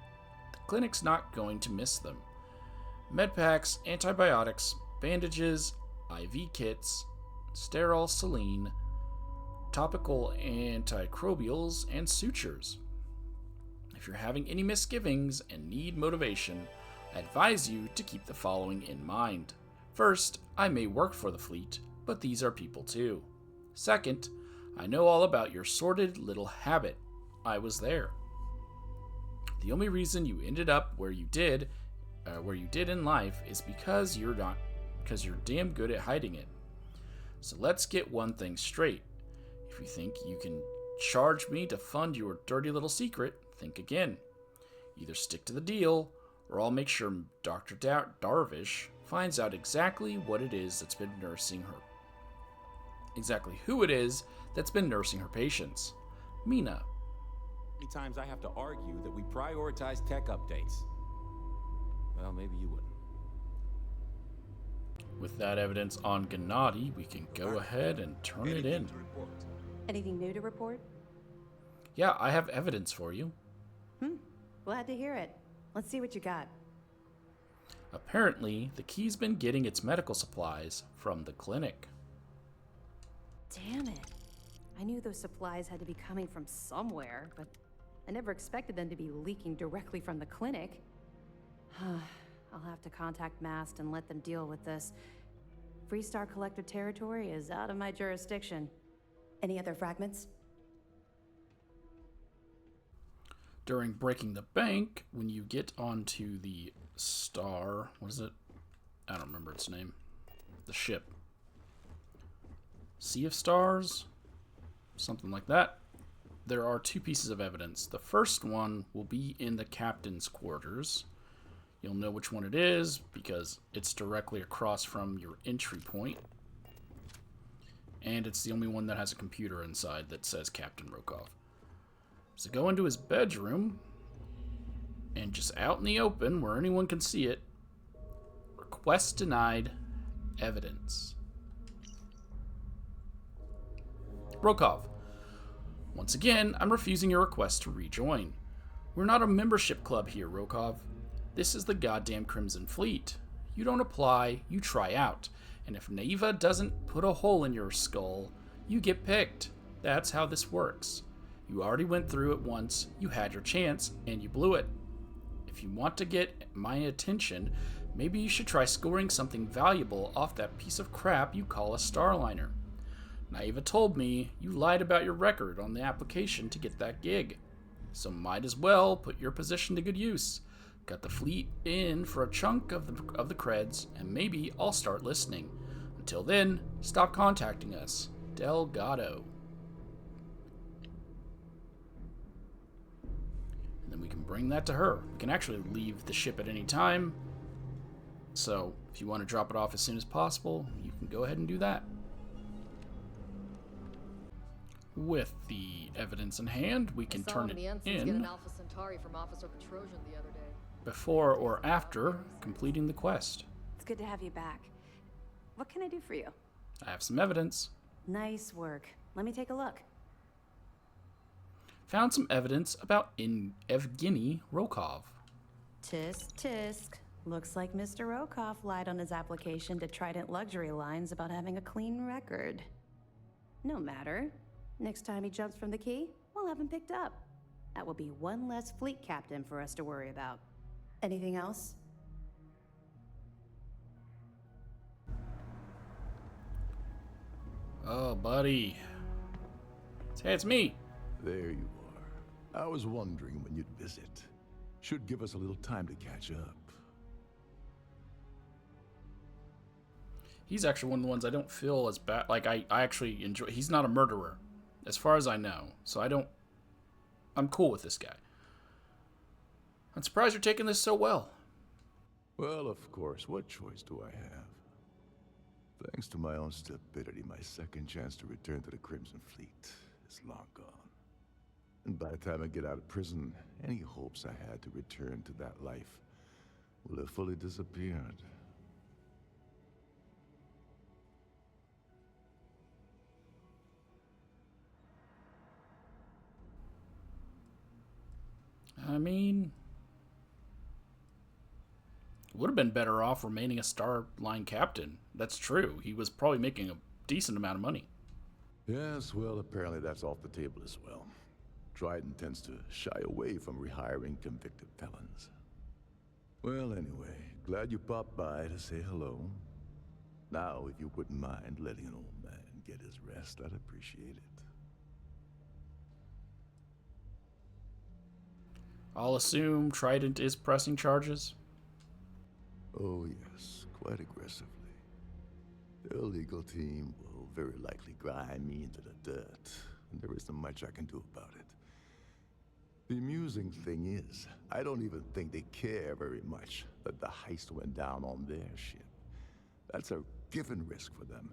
The clinic's not going to miss them. Medpacks, antibiotics, bandages, IV kits, sterile saline, topical antimicrobials, and sutures. If you're having any misgivings and need motivation, I advise you to keep the following in mind. First, I may work for the fleet, but these are people too. Second, I know all about your sordid little habit. I was there. The only reason you ended up where you did in life is because you're damn good at hiding it. So let's get one thing straight. If you think you can charge me to fund your dirty little secret, think again. Either stick to the deal, or I'll make sure Dr. Darvish finds out exactly what it is that's been nursing her. Exactly who it is that's been nursing her patients. Mina. Many times I have to argue that we prioritize tech updates. Well, maybe you wouldn't. With that evidence on Gennady, we can go ahead and turn it in. Anything new to report? Yeah, I have evidence for you. Glad to hear it. Let's see what you got. Apparently, the key's been getting its medical supplies from the clinic. Damn it. I knew those supplies had to be coming from somewhere, but I never expected them to be leaking directly from the clinic. I'll have to contact Mast and let them deal with this. Freestar Collector territory is out of my jurisdiction. Any other fragments? During breaking the bank, when you get onto the star, what is it? I don't remember its name. The ship. Sea of Stars? Something like that. There are two pieces of evidence. The first one will be in the captain's quarters. You'll know which one it is because it's directly across from your entry point. And it's the only one that has a computer inside that says Captain Rokov. So go into his bedroom, and just out in the open, where anyone can see it, request denied evidence. Rokov. Once again, I'm refusing your request to rejoin. We're not a membership club here, Rokov. This is the goddamn Crimson Fleet. You don't apply, you try out. And if Neva doesn't put a hole in your skull, you get picked. That's how this works. You already went through it once, you had your chance, and you blew it. If you want to get my attention, maybe you should try scoring something valuable off that piece of crap you call a Starliner. Naiva told me you lied about your record on the application to get that gig. So might as well put your position to good use. Got the fleet in for a chunk of the creds, and maybe I'll start listening. Until then, stop contacting us. Delgado. And then we can bring that to her. We can actually leave the ship at any time. So, if you want to drop it off as soon as possible, you can go ahead and do that. With the evidence in hand, we can turn it in Get an Alpha Centauri from Officer Petrosian the other day. Before or after completing the quest. It's good to have you back. What can I do for you? I have some evidence. Nice work. Let me take a look. Found some evidence about Evgeny Rokov. Tisk, tisk. Looks like Mr. Rokov lied on his application to Trident Luxury Lines about having a clean record. No matter. Next time he jumps from the key, we'll have him picked up. That will be one less fleet captain for us to worry about. Anything else? Oh, buddy. Hey, it's me. There you are. I was wondering when you'd visit. Should give us a little time to catch up. He's actually one of the ones I don't feel as bad. Like, I actually enjoy. He's not a murderer, as far as I know. So I'm cool with this guy. I'm surprised you're taking this so well. Well, of course. What choice do I have? Thanks to my own stupidity, my second chance to return to the Crimson Fleet is long gone. And by the time I get out of prison, any hopes I had to return to that life will have fully disappeared. I mean, would have been better off remaining a Starline captain. That's true. He was probably making a decent amount of money. Yes, well, apparently that's off the table as well. Trident tends to shy away from rehiring convicted felons. Well, anyway, glad you popped by to say hello. Now, if you wouldn't mind letting an old man get his rest, I'd appreciate it. I'll assume Trident is pressing charges. Oh, yes, quite aggressively. Their legal team will very likely grind me into the dirt, and there isn't much I can do about it. The amusing thing is, I don't even think they care very much that the heist went down on their ship. That's a given risk for them.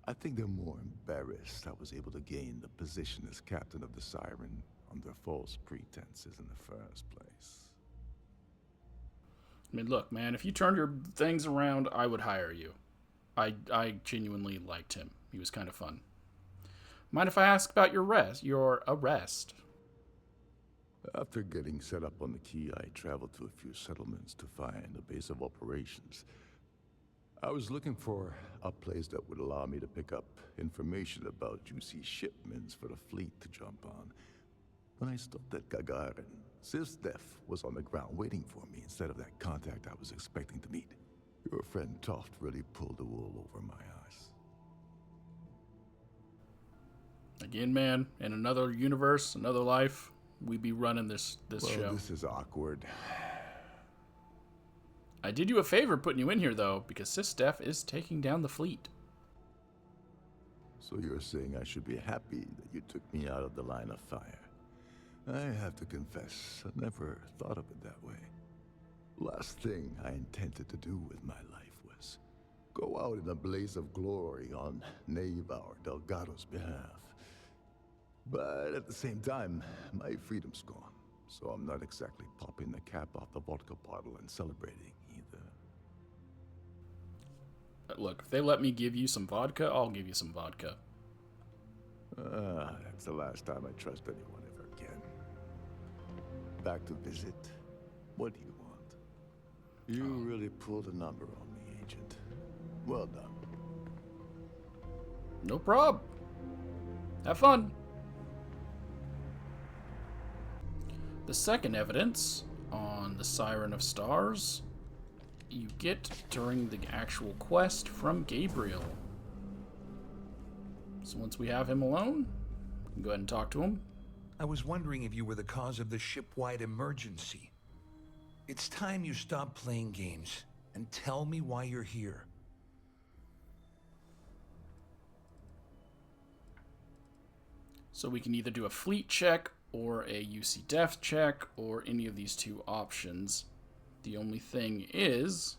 I think they're more embarrassed I was able to gain the position as captain of the Siren under false pretenses in the first place. I mean, look, man, if you turned your things around, I would hire you. I genuinely liked him. He was kind of fun. Mind if I ask about your arrest? After getting set up on the key, I traveled to a few settlements to find a base of operations. I was looking for a place that would allow me to pick up information about juicy shipments for the fleet to jump on. When I stopped at Gagarin, Singeferno was on the ground waiting for me instead of that contact I was expecting to meet. Your friend Toft really pulled the wool over my eyes. Again, man, in another universe, another life, we'd be running this show. This is awkward. I did you a favor putting you in here, though, because Singeferno is taking down the fleet. So you're saying I should be happy that you took me out of the line of fire? I have to confess, I never thought of it that way. Last thing I intended to do with my life was go out in a blaze of glory on Neva or Delgado's behalf. But at the same time, my freedom's gone, so I'm not exactly popping the cap off the vodka bottle and celebrating either. Look, if they let me give you some vodka, I'll give you some vodka. That's the last time I trust anyone ever again. Back to visit. What do you want? You really pulled a number on me, Agent. Well done. No prob. Have fun. The second evidence on the Siren of Stars you get during the actual quest from Gabriel. So once we have him alone, we can go ahead and talk to him. I was wondering if you were the cause of the ship-wide emergency. It's time you stop playing games and tell me why you're here. So we can either do a fleet check or a UC def check or any of these two options. The only thing is,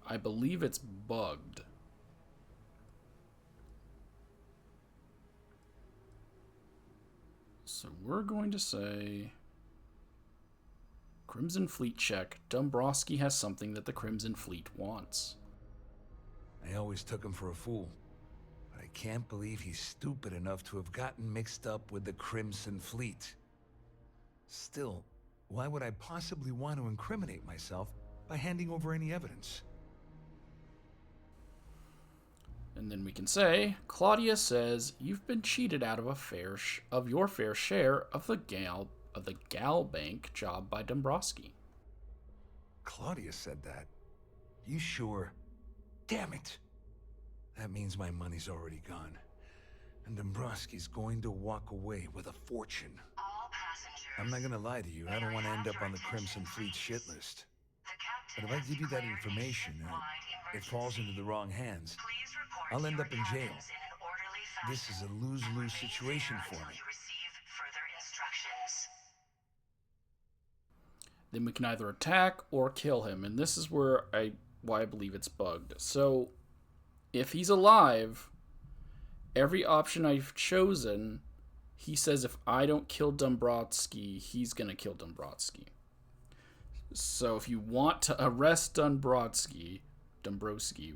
I believe it's bugged. So we're going to say Crimson Fleet check. Dombrowski has something that the Crimson Fleet wants. I always took him for a fool. But I can't believe he's stupid enough to have gotten mixed up with the Crimson Fleet. Still, why would I possibly want to incriminate myself by handing over any evidence? And then we can say, Claudia says you've been cheated out of your fair share of the Gal Bank job by Dombrowski. Claudia said that. You sure? Damn it! That means my money's already gone. And Dombrowski's going to walk away with a fortune. I'm not gonna lie to you, I don't want to end up on the Crimson Fleet shit list. But if I give you that information and it falls into the wrong hands, I'll end up in jail. This is a lose-lose situation for me. Then we can either attack or kill him, and this is why I believe it's bugged. So, if he's alive, every option I've chosen, he says if I don't kill Dombrowski, he's gonna kill Dombrowski. So if you want to arrest Dombrowski,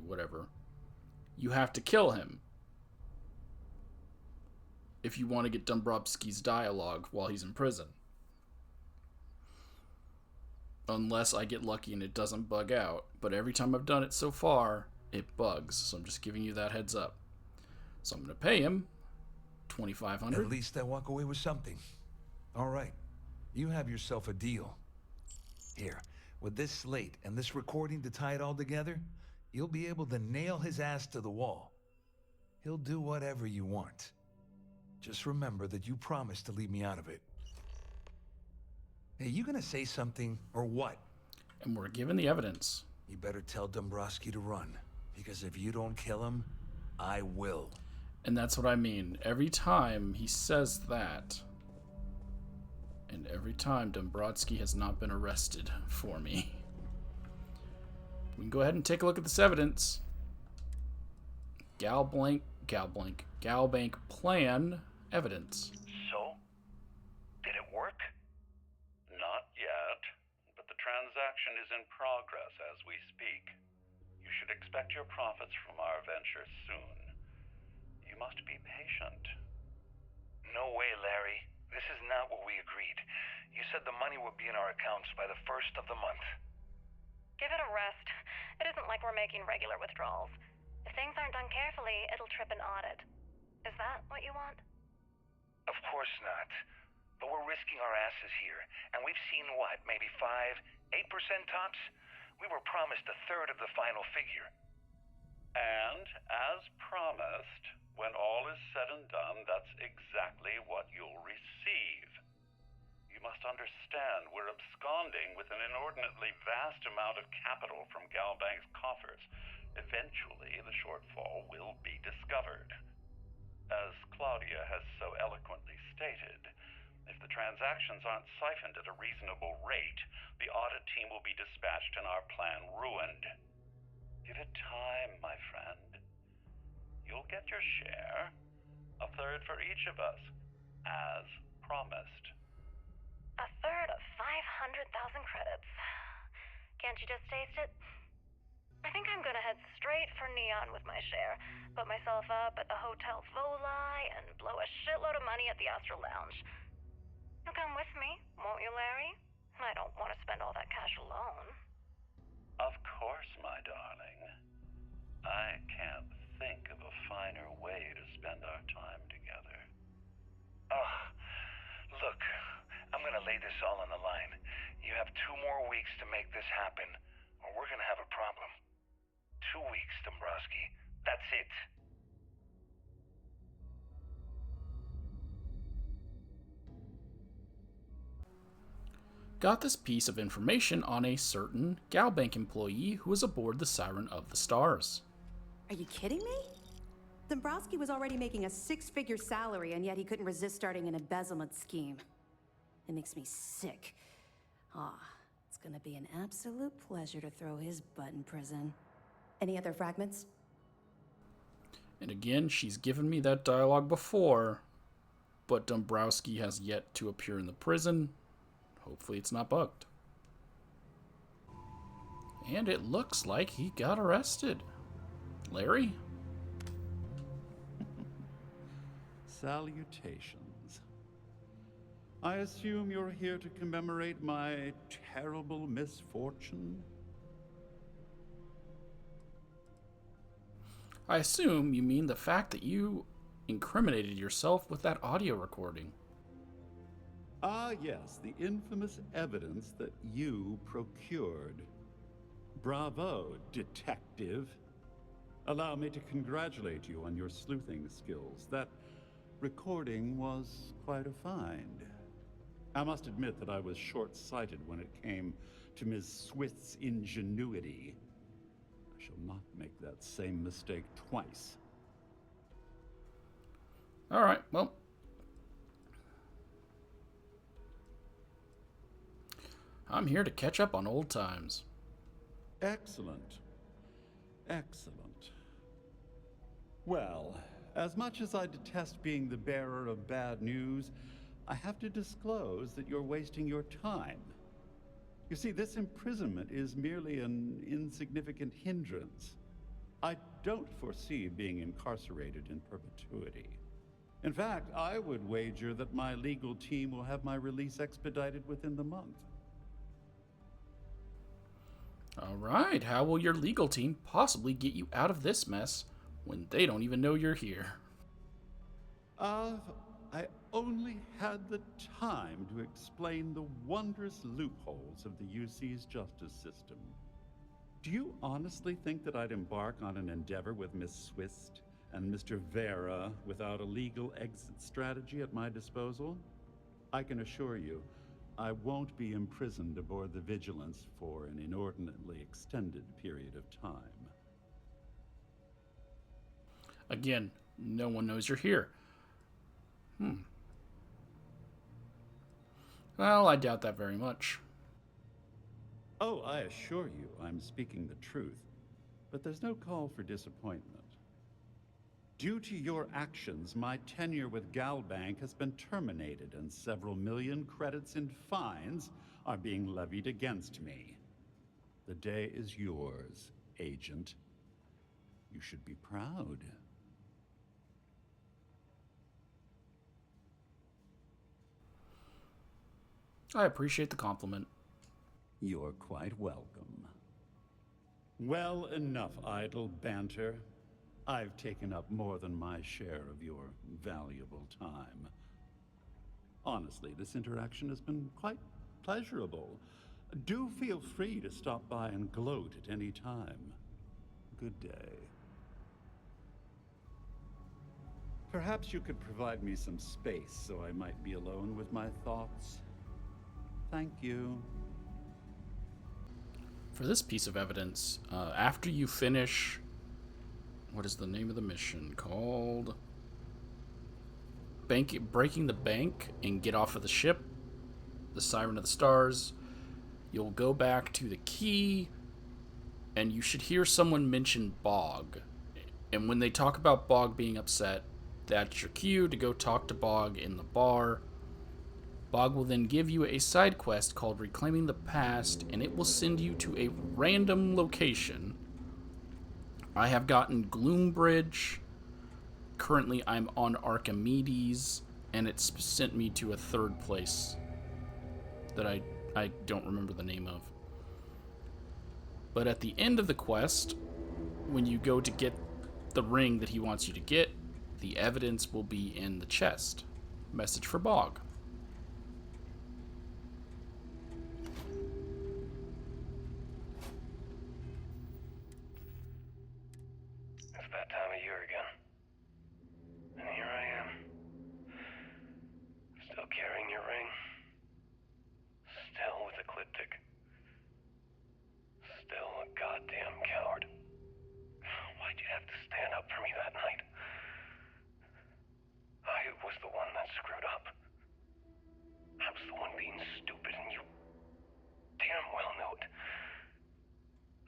whatever, you have to kill him. If you want to get Dombrowski's dialogue while he's in prison. Unless I get lucky and it doesn't bug out. But every time I've done it so far, it bugs. So I'm just giving you that heads up. So I'm going to pay him $2,500. At least I walk away with something. All right. You have yourself a deal. Here, with this slate and this recording to tie it all together, you'll be able to nail his ass to the wall. He'll do whatever you want. Just remember that you promised to leave me out of it. Hey, you gonna say something, or what? And we're given the evidence. You better tell Dombrowski to run, because if you don't kill him, I will. And that's what I mean. Every time he says that, and every time Dombrowski has not been arrested for me. We can go ahead and take a look at this evidence. Gal Bank plan evidence. So, did it work? Not yet, but the transaction is in progress as we speak. You should expect your profits from our venture soon. You must be patient. No way, Larry. This is not what we agreed. You said the money would be in our accounts by the 1st of the month. Give it a rest. It isn't like we're making regular withdrawals. If things aren't done carefully, it'll trip an audit. Is that what you want? Of course not. But we're risking our asses here. And we've seen what, maybe 5, 8% tops? We were promised a third of the final figure. And, as promised, when all is said and done, that's exactly what you'll receive. You must understand we're absconding with an inordinately vast amount of capital from Galbank's coffers. Eventually, the shortfall will be discovered. As Claudia has so eloquently stated, if the transactions aren't siphoned at a reasonable rate, the audit team will be dispatched and our plan ruined. Give it time, my friend. You'll get your share, a third for each of us, as promised. A third of 500,000 credits. Can't you just taste it? I think I'm gonna head straight for Neon with my share, put myself up at the Hotel Volai, and blow a shitload of money at the Astral Lounge. You'll come with me, won't you, Larry? I don't want to spend all that cash alone. Of course, my darling. I can't think of a finer way to spend our time together. Oh, look, I'm gonna lay this all on the line. You have 2 more weeks to make this happen, or we're gonna have a problem. 2 weeks, Dombrowski. That's it. got this piece of information on a certain Galbank employee who was aboard the Siren of the Stars. Are you kidding me? Dombrowski was already making a 6-figure salary, and yet he couldn't resist starting an embezzlement scheme. It makes me sick. It's gonna be an absolute pleasure to throw his butt in prison. Any other fragments? And again, she's given me that dialogue before, but Dombrowski has yet to appear in the prison. Hopefully it's not bugged. And it looks like he got arrested. Larry? Salutations. I assume you're here to commemorate my terrible misfortune? I assume you mean the fact that you incriminated yourself with that audio recording. Ah, yes, the infamous evidence that you procured. Bravo, detective. Allow me to congratulate you on your sleuthing skills. That recording was quite a find. I must admit that I was short-sighted when it came to Ms. Swift's ingenuity. I shall not make that same mistake twice. All right, well. I'm here to catch up on old times. Excellent. Excellent. Well, as much as I detest being the bearer of bad news, I have to disclose that you're wasting your time. You see, this imprisonment is merely an insignificant hindrance. I don't foresee being incarcerated in perpetuity. In fact, I would wager that my legal team will have my release expedited within the month. All right, how will your legal team possibly get you out of this mess when they don't even know you're here? I only had the time to explain the wondrous loopholes of the UC's justice system. Do you honestly think that I'd embark on an endeavor with Miss Swift and Mr. Vera without a legal exit strategy at my disposal? I can assure you, I won't be imprisoned aboard the Vigilance for an inordinately extended period of time. Again, no one knows you're here. Well, I doubt that very much. Oh, I assure you I'm speaking the truth, but there's no call for disappointment. Due to your actions, my tenure with Galbank has been terminated, and several million credits in fines are being levied against me. The day is yours, Agent. You should be proud. I appreciate the compliment. You're quite welcome. Well, enough idle banter. I've taken up more than my share of your valuable time. Honestly, this interaction has been quite pleasurable. Do feel free to stop by and gloat at any time. Good day. Perhaps you could provide me some space so I might be alone with my thoughts. Thank you. For this piece of evidence, after you finish... What is the name of the mission called? Breaking the bank and get off of the ship, the Siren of the Stars. You'll go back to the key, and you should hear someone mention Bog. And when they talk about Bog being upset, that's your cue to go talk to Bog in the bar. Bog will then give you a side quest called Reclaiming the Past, and it will send you to a random location. I have gotten Gloombridge. Currently, I'm on Archimedes, and it's sent me to a third place that I don't remember the name of. But at the end of the quest, when you go to get the ring that he wants you to get, the evidence will be in the chest. Message for Bog. It's that time of year again. And here I am. Still carrying your ring. Still with me that night. I was the one that screwed up. I was the one being stupid, and you damn well knew it.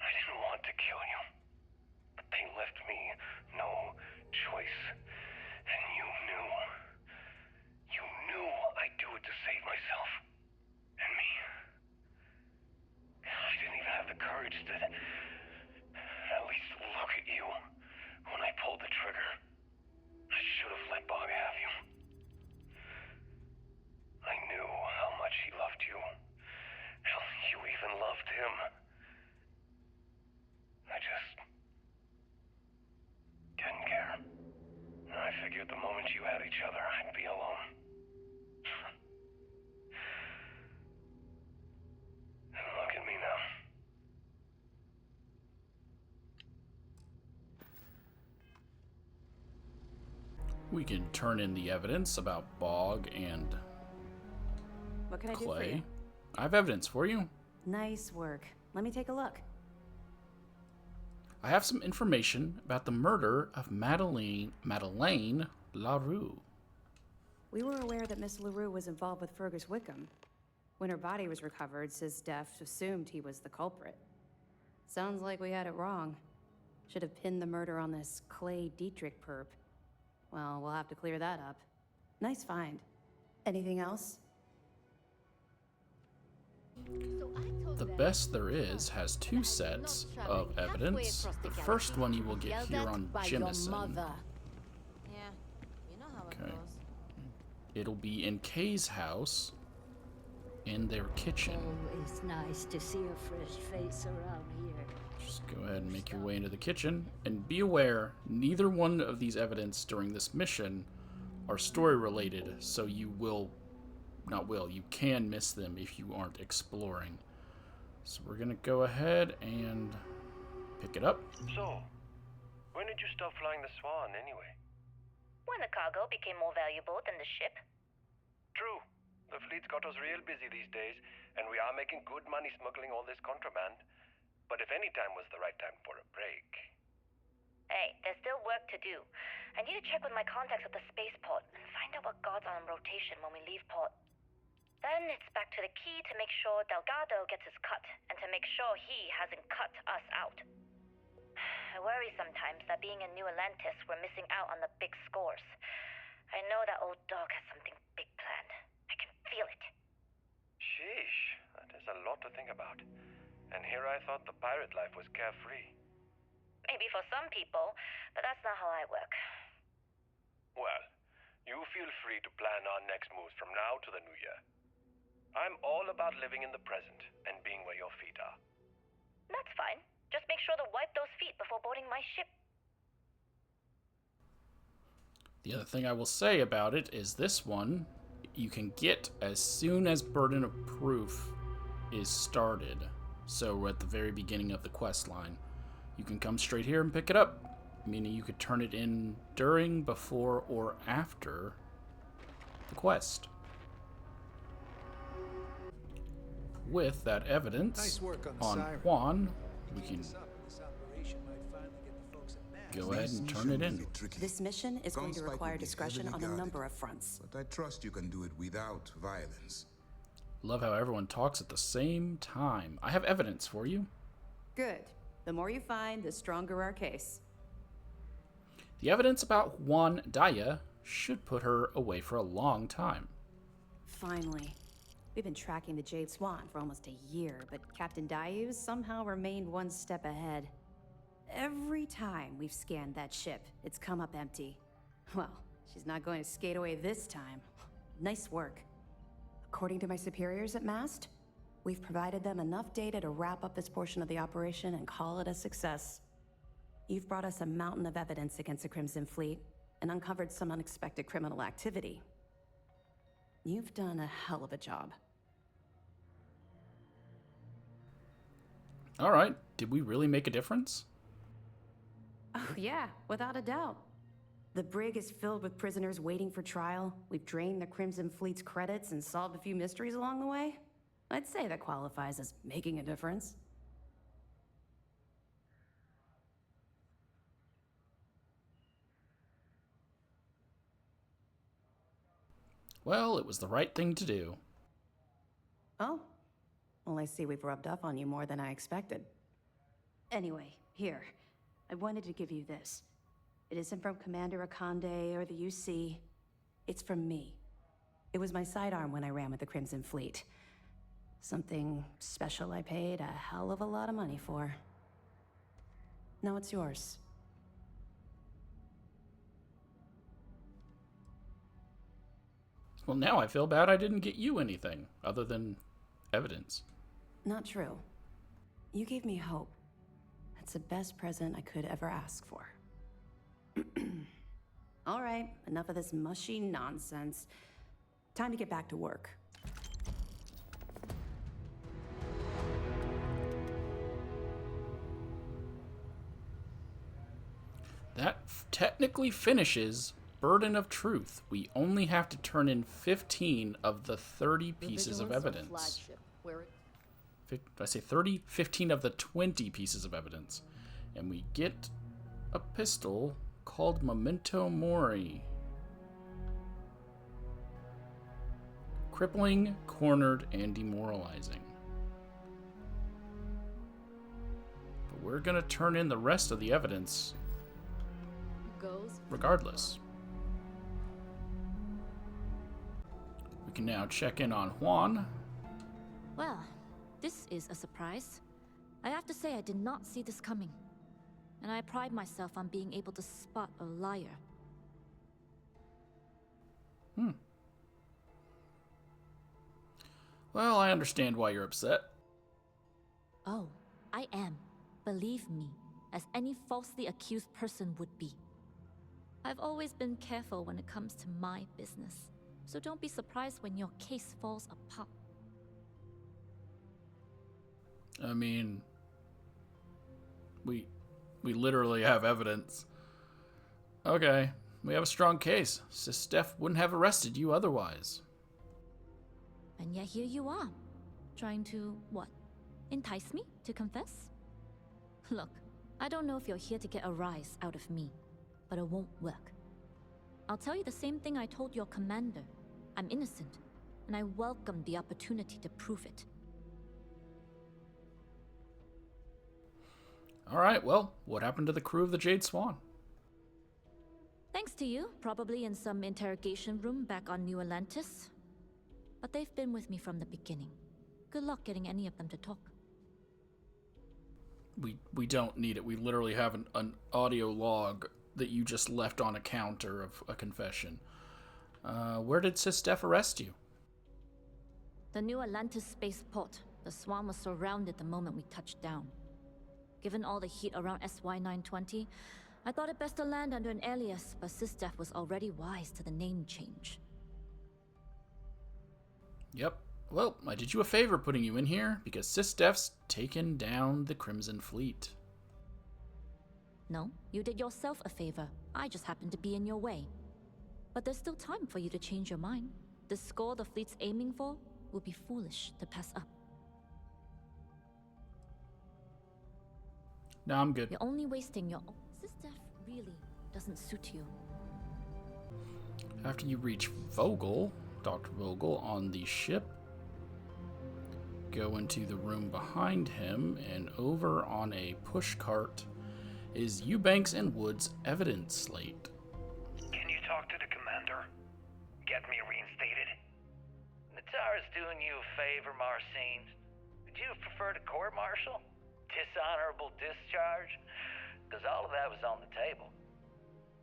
I didn't want to kill you, but they left me no choice. And you knew. You knew I'd do it to save myself. And me. I didn't even have the courage to at least look at you when I pulled the trigger. I should have let Bog have you. I knew how much he loved you. How you even loved him. I just didn't care. I figured the moment you had each other, I'd be alone. And look at me now. We can turn in the evidence about Bog and What can I do for Clay. you? I have evidence for you. Nice work. Let me take a look. I have some information about the murder of Madeleine LaRue. We were aware that Miss LaRue was involved with Fergus Wickham. When her body was recovered, SysDef assumed he was the culprit. Sounds like we had it wrong. Should have pinned the murder on this Clay Dietrich perp. Well, we'll have to clear that up. Nice find. Anything else? The best there is has two sets of evidence. The first one you will get here on Jemison. Yeah, you know how it Okay. goes. It'll be in Kay's house, in their kitchen. Always nice to see a fresh face around here. Just go ahead and make your way into the kitchen. And be aware, neither one of these evidence during this mission are story related, so you can miss them if you aren't exploring. So we're gonna go ahead and pick it up. So, when did you stop flying the Swan anyway? When the cargo became more valuable than the ship. True. The fleet's got us real busy these days, and we are making good money smuggling all this contraband. But if any time was the right time for a break... Hey, there's still work to do. I need to check with my contacts at the spaceport and find out what guards are on rotation when we leave port. Then it's back to the key to make sure Delgado gets his cut, and to make sure he hasn't cut us out. I worry sometimes that being in New Atlantis, we're missing out on the big scores. I know that old dog has something big planned. I can feel it. Sheesh, that is a lot to think about. And here I thought the pirate life was carefree. Maybe for some people, but that's not how I work. Well, you feel free to plan our next moves from now to the new year. I'm all about living in the present and being where your feet are. That's fine. Just make sure to wipe those feet before boarding my ship. The other thing I will say about it is this one you can get as soon as Burden of Proof is started. So we're at the very beginning of the quest line. You can come straight here and pick it up, meaning you could turn it in during, before, or after the quest. With that evidence Nice work on the on siren. Juan, we can go ahead and turn it in. This mission is going to Gunspike require will be discretion heavily on a guarded, number of fronts. But I trust you can do it without violence. Love how everyone talks at the same time. I have evidence for you. Good. The more you find, the stronger our case. The evidence about Juan Daya should put her away for a long time. Finally. We've been tracking the Jade Swan for almost a year, but Captain Dayu somehow remained one step ahead. Every time we've scanned that ship, it's come up empty. Well, she's not going to skate away this time. Nice work. According to my superiors at MAST, we've provided them enough data to wrap up this portion of the operation and call it a success. You've brought us a mountain of evidence against the Crimson Fleet and uncovered some unexpected criminal activity. You've done a hell of a job. All right, did we really make a difference? Oh, yeah, without a doubt. The brig is filled with prisoners waiting for trial. We've drained the Crimson Fleet's credits and solved a few mysteries along the way. I'd say that qualifies as making a difference. Well, it was the right thing to do. Oh? Well, I see we've rubbed up on you more than I expected. Anyway, here. I wanted to give you this. It isn't from Commander Akande or the UC. It's from me. It was my sidearm when I ran with the Crimson Fleet. Something special I paid a hell of a lot of money for. Now it's yours. Well, now I feel bad I didn't get you anything other than evidence. Not true. You gave me hope. That's the best present I could ever ask for. All right, enough of this mushy nonsense. Time to get back to work. That technically finishes Burden of Truth. We only have to turn in 15 of the 30 pieces of evidence. Did I say 30? 15 of the 20 pieces of evidence. And we get a pistol called Memento Mori. Crippling, cornered, and demoralizing. But we're gonna turn in the rest of the evidence regardless. We can now check in on Juan. Well, this is a surprise. I have to say I did not see this coming. And I pride myself on being able to spot a liar. Well, I understand why you're upset. Oh, I am. Believe me, as any falsely accused person would be. I've always been careful when it comes to my business, so don't be surprised when your case falls apart. I mean, we literally have evidence. Okay, we have a strong case. Sis Steph wouldn't have arrested you otherwise. And yet here you are, trying to, what, entice me to confess? Look, I don't know if you're here to get a rise out of me, but it won't work. I'll tell you the same thing I told your commander. I'm innocent, and I welcome the opportunity to prove it. Alright, well, what happened to the crew of the Jade Swan? Thanks to you, probably in some interrogation room back on New Atlantis. But they've been with me from the beginning. Good luck getting any of them to talk. We don't need it. We literally have an audio log that you just left on a counter of a confession. Where did Sis Steph arrest you? The New Atlantis spaceport. The Swan was surrounded the moment we touched down. Given all the heat around SY-920, I thought it best to land under an alias, but Sis Steph was already wise to the name change. Yep. Well, I did you a favor putting you in here, because Sis Steph's taken down the Crimson Fleet. No, you did yourself a favor. I just happened to be in your way. But there's still time for you to change your mind. The score the fleet's aiming for would be foolish to pass up. No, I'm good. You're only wasting your... Sis Steph really doesn't suit you. After you reach Vogel, Dr. Vogel on the ship, go into the room behind him, and over on a pushcart is Eubanks and Wood's evidence slate. Can you talk to the commander? Get me reinstated? Natara's doing you a favor, Marcine. Would you prefer to court-martial? Dishonorable discharge? Because all of that was on the table.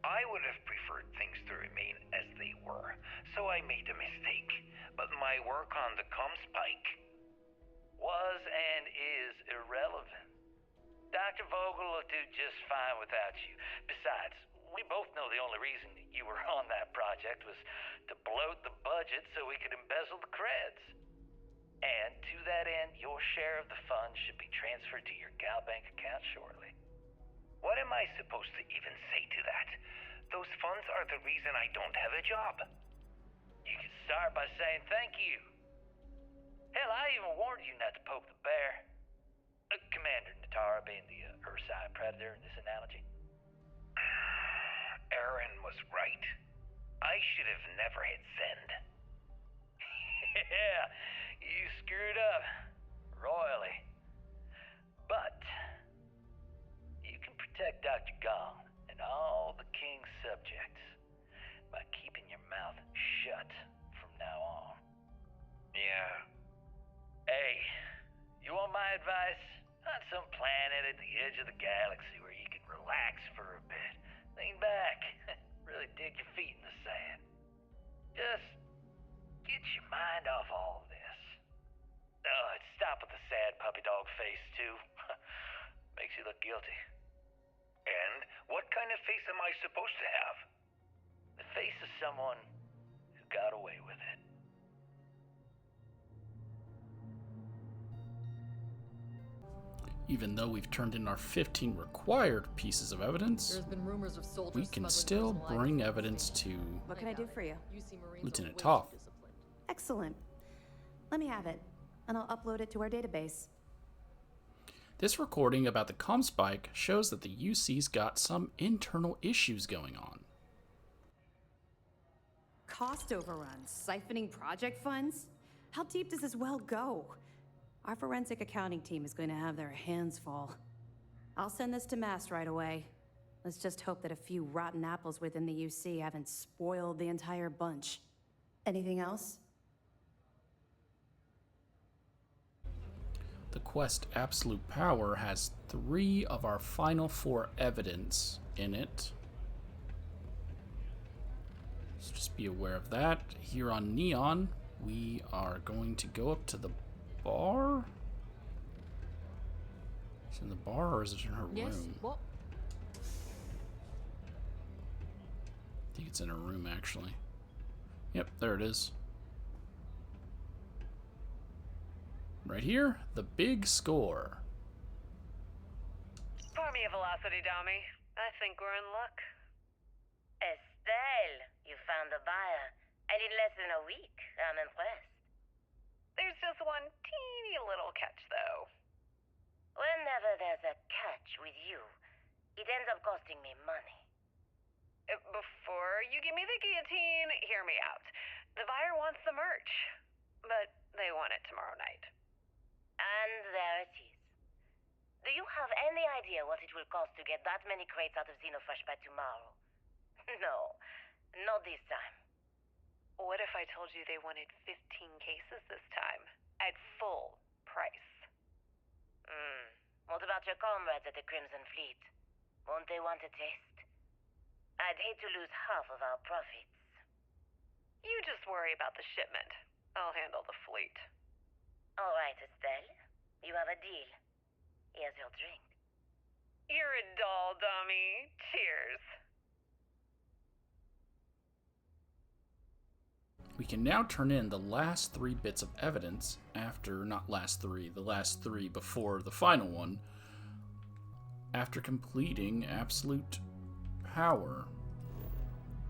I would have preferred things to remain as they were, so I made a mistake. But my work on the Comspike Was and is irrelevant. Dr. Vogel will do just fine without you. Besides, we both know the only reason you were on that project was to bloat the budget so we could embezzle the creds. And to that end, your share of the funds should be transferred to your Gal Bank account shortly. What am I supposed to even say to that? Those funds are the reason I don't have a job. You could start by saying thank you. Hell, I even warned you not to poke the bear. Commander Natara being the Ursine predator in this analogy. Aaron was right. I should have never hit send. Yeah, you screwed up. Royally. But you can protect Dr. Gong and all the King's subjects by keeping your mouth shut from now on. Yeah. Hey, you want my advice? On some planet at the edge of the galaxy where you can relax for a bit. Lean back. Really dig your feet in the sand. Just get your mind off all this. Oh, and stop with the sad puppy dog face, too. Makes you look guilty. And what kind of face am I supposed to have? The face of someone who got away with it. Even though we've turned in our 15 required pieces of evidence, There's been rumors of soldiers we can smuggling still personal bring items evidence to What can I do for you? Lieutenant Toff. Excellent. Let me have it, and I'll upload it to our database. This recording about the comm spike shows that the UC's got some internal issues going on. Cost overruns, siphoning project funds? How deep does this well go? Our forensic accounting team is going to have their hands full. I'll send this to Mast right away. Let's just hope that a few rotten apples within the UC haven't spoiled the entire bunch. Anything else? The quest Absolute Power has 3 of our final 4 evidence in it. So just be aware of that. Here on Neon, we are going to go up to the bar? Is it in the bar or is it in her room? What? I think it's in her room, actually. Yep, there it is. Right here, the big score. Pour me a velocity, Dommy. I think we're in luck. Estelle, you found a buyer. And in less than a week. I'm impressed. There's just one teeny little catch, though. Whenever there's a catch with you, it ends up costing me money. Before you give me the guillotine, hear me out. The buyer wants the merch, but they want it tomorrow night. And there it is. Do you have any idea what it will cost to get that many crates out of Xenofresh by tomorrow? No, not this time. What if I told you they wanted 15 cases this time, at full price? What about your comrades at the Crimson Fleet? Won't they want a taste? I'd hate to lose half of our profits. You just worry about the shipment. I'll handle the fleet. All right, Estelle. You have a deal. Here's your drink. You're a doll, dummy. Cheers. We can now turn in the last 3 bits of evidence after, not last 3, the last 3 before the final one, after completing Absolute Power.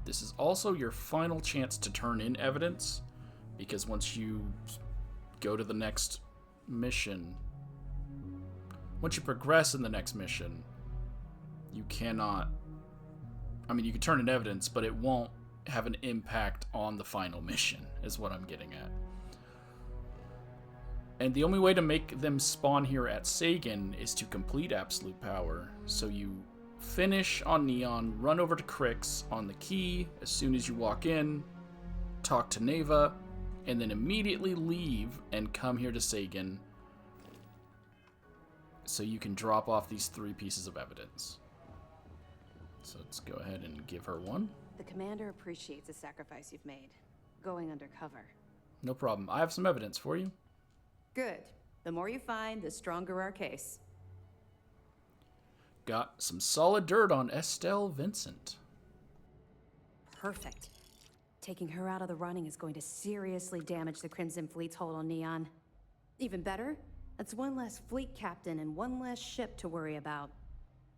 This is also your final chance to turn in evidence, because once you go to the next mission, once you progress in the next mission, you cannot, I mean, you can turn in evidence, but it won't have an impact on the final mission, is what I'm getting at. And the only way to make them spawn here at Sagan is to complete Absolute Power. So you finish on Neon, run over to Crix on the key as soon as you walk in, talk to Neva, and then immediately leave and come here to Sagan so you can drop off these 3 pieces of evidence. So let's go ahead and give her one. The commander appreciates the sacrifice you've made, going undercover. No problem. I have some evidence for you. Good. The more you find, the stronger our case. Got some solid dirt on Estelle Vincent. Perfect. Taking her out of the running is going to seriously damage the Crimson Fleet's hold on Neon. Even better, that's one less fleet captain and one less ship to worry about.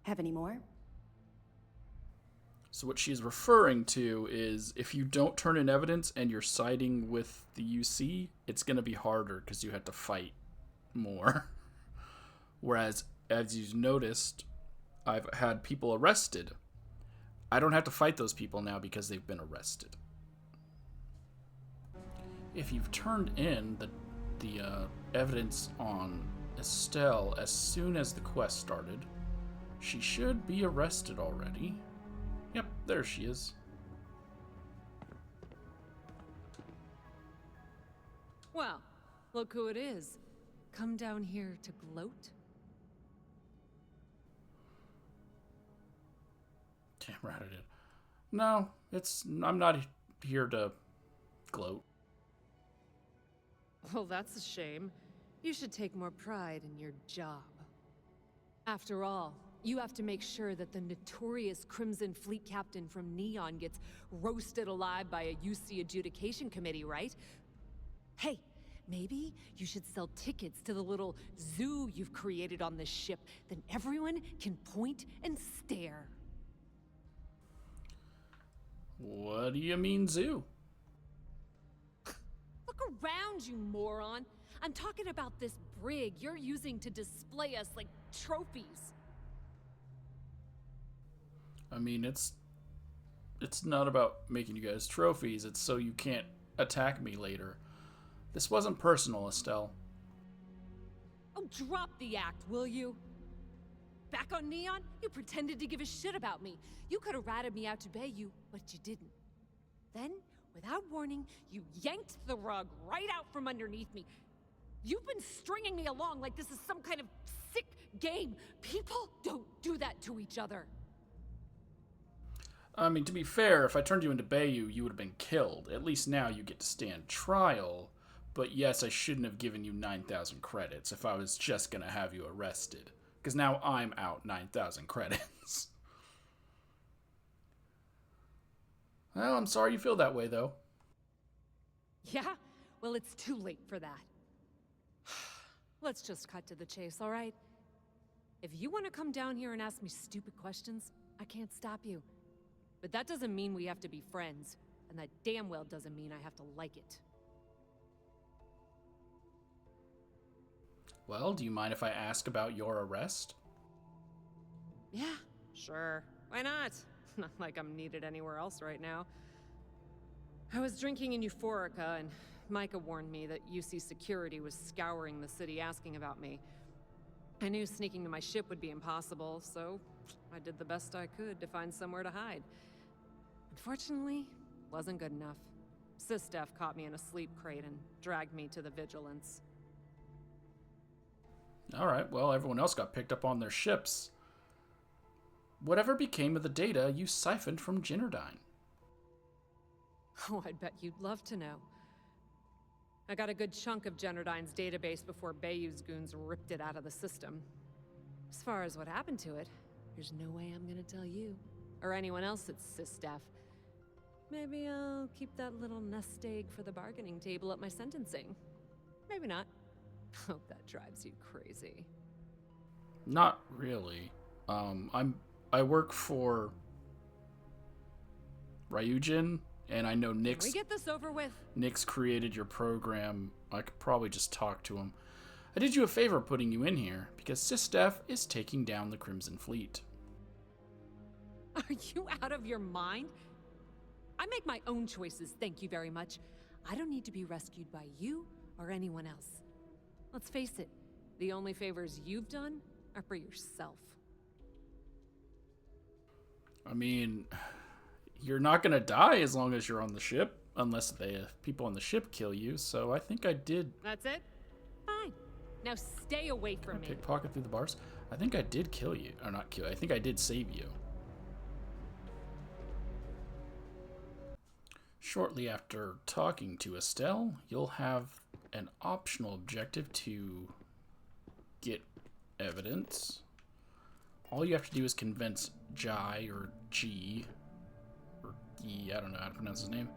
Have any more? So what she's referring to is if you don't turn in evidence and you're siding with the UC, it's going to be harder because you have to fight more. Whereas, as you've noticed, I've had people arrested. I don't have to fight those people now because they've been arrested. if you've turned in the evidence on Estelle as soon as the quest started, she should be arrested already. Yep, there she is. Well, look who it is. Come down here to gloat? Damn right I did. No, I'm not here to gloat. Well, that's a shame. You should take more pride in your job. After all, you have to make sure that the notorious Crimson Fleet captain from Neon gets roasted alive by a UC adjudication committee, right? Hey, maybe you should sell tickets to the little zoo you've created on this ship. Then everyone can point and stare. What do you mean, zoo? Look around, you moron. I'm talking about this brig you're using to display us like trophies. I mean, it's not about making you guys trophies. It's so you can't attack me later. This wasn't personal, Estelle. Oh, drop the act, will you? Back on Neon, you pretended to give a shit about me. You could have ratted me out to Bayou, but you didn't. Then, without warning, you yanked the rug right out from underneath me. You've been stringing me along like this is some kind of sick game. People don't do that to each other. I mean, to be fair, if I turned you into Bayou, you would have been killed. At least now you get to stand trial. But yes, I shouldn't have given you 9,000 credits if I was just going to have you arrested. Because now I'm out 9,000 credits. Well, I'm sorry you feel that way, though. Yeah? Well, it's too late for that. Let's just cut to the chase, all right? If you want to come down here and ask me stupid questions, I can't stop you. But that doesn't mean we have to be friends. And that damn well doesn't mean I have to like it. Well, do you mind if I ask about your arrest? Yeah, sure. Why not? Not like I'm needed anywhere else right now. I was drinking in Euphorica, and Micah warned me that UC security was scouring the city asking about me. I knew sneaking to my ship would be impossible, so I did the best I could to find somewhere to hide. Unfortunately, wasn't good enough. Sistef caught me in a sleep crate and dragged me to the Vigilance. Alright, well, everyone else got picked up on their ships. Whatever became of the data you siphoned from Jinnerdine? Oh, I'd bet you'd love to know. I got a good chunk of Jennerdine's database before Bayou's goons ripped it out of the system. As far as what happened to it, there's no way I'm gonna tell you. Or anyone else at Sistef. Maybe I'll keep that little nest egg for the bargaining table at my sentencing. Maybe not. Hope that drives you crazy. Not really. I work for Ryujin, and I know Nyx. Can we get this over with? Nyx created your program. I could probably just talk to him. I did you a favor putting you in here because Sistef is taking down the Crimson Fleet. Are you out of your mind? I make my own choices, thank you very much. I don't need to be rescued by you or anyone else. Let's face it, the only favors you've done are for yourself. I mean, you're not gonna die as long as you're on the ship, unless the people on the ship kill you, so I think I did... That's it? Fine. Now stay away from me. Pickpocket through the bars? I think I did kill you. Or not kill you, I think I did save you. Shortly after talking to Estelle, you'll have an optional objective to get evidence. All you have to do is convince Jai or G or G, I don't know how to pronounce his name,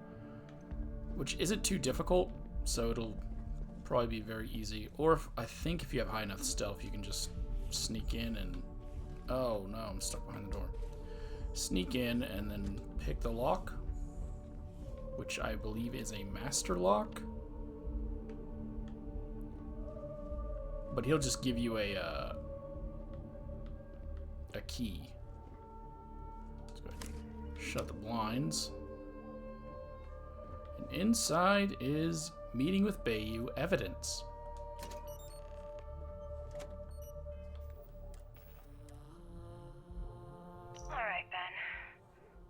which isn't too difficult, so it'll probably be very easy. Or I think if you have high enough stealth, you can just sneak in and... Oh no, I'm stuck behind the door. Sneak in and then pick the lock, which I believe is a master lock. But he'll just give you a key. Let's go ahead and shut the blinds. And inside is Meeting with Bayou evidence. Alright, Ben.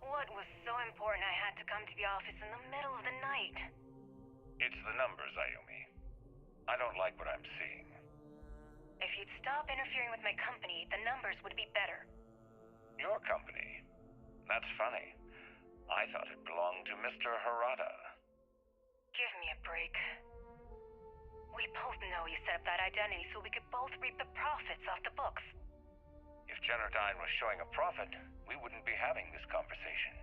What was so important I had to come to the office in the middle of the night? It's the numbers, Ayumi. I don't like what I'm seeing. If you'd stop interfering with my company, the numbers would be better. Your company? That's funny. I thought it belonged to Mr. Harada. Give me a break. We both know you set up that identity so we could both reap the profits off the books. If Generdyne was showing a profit, we wouldn't be having this conversation.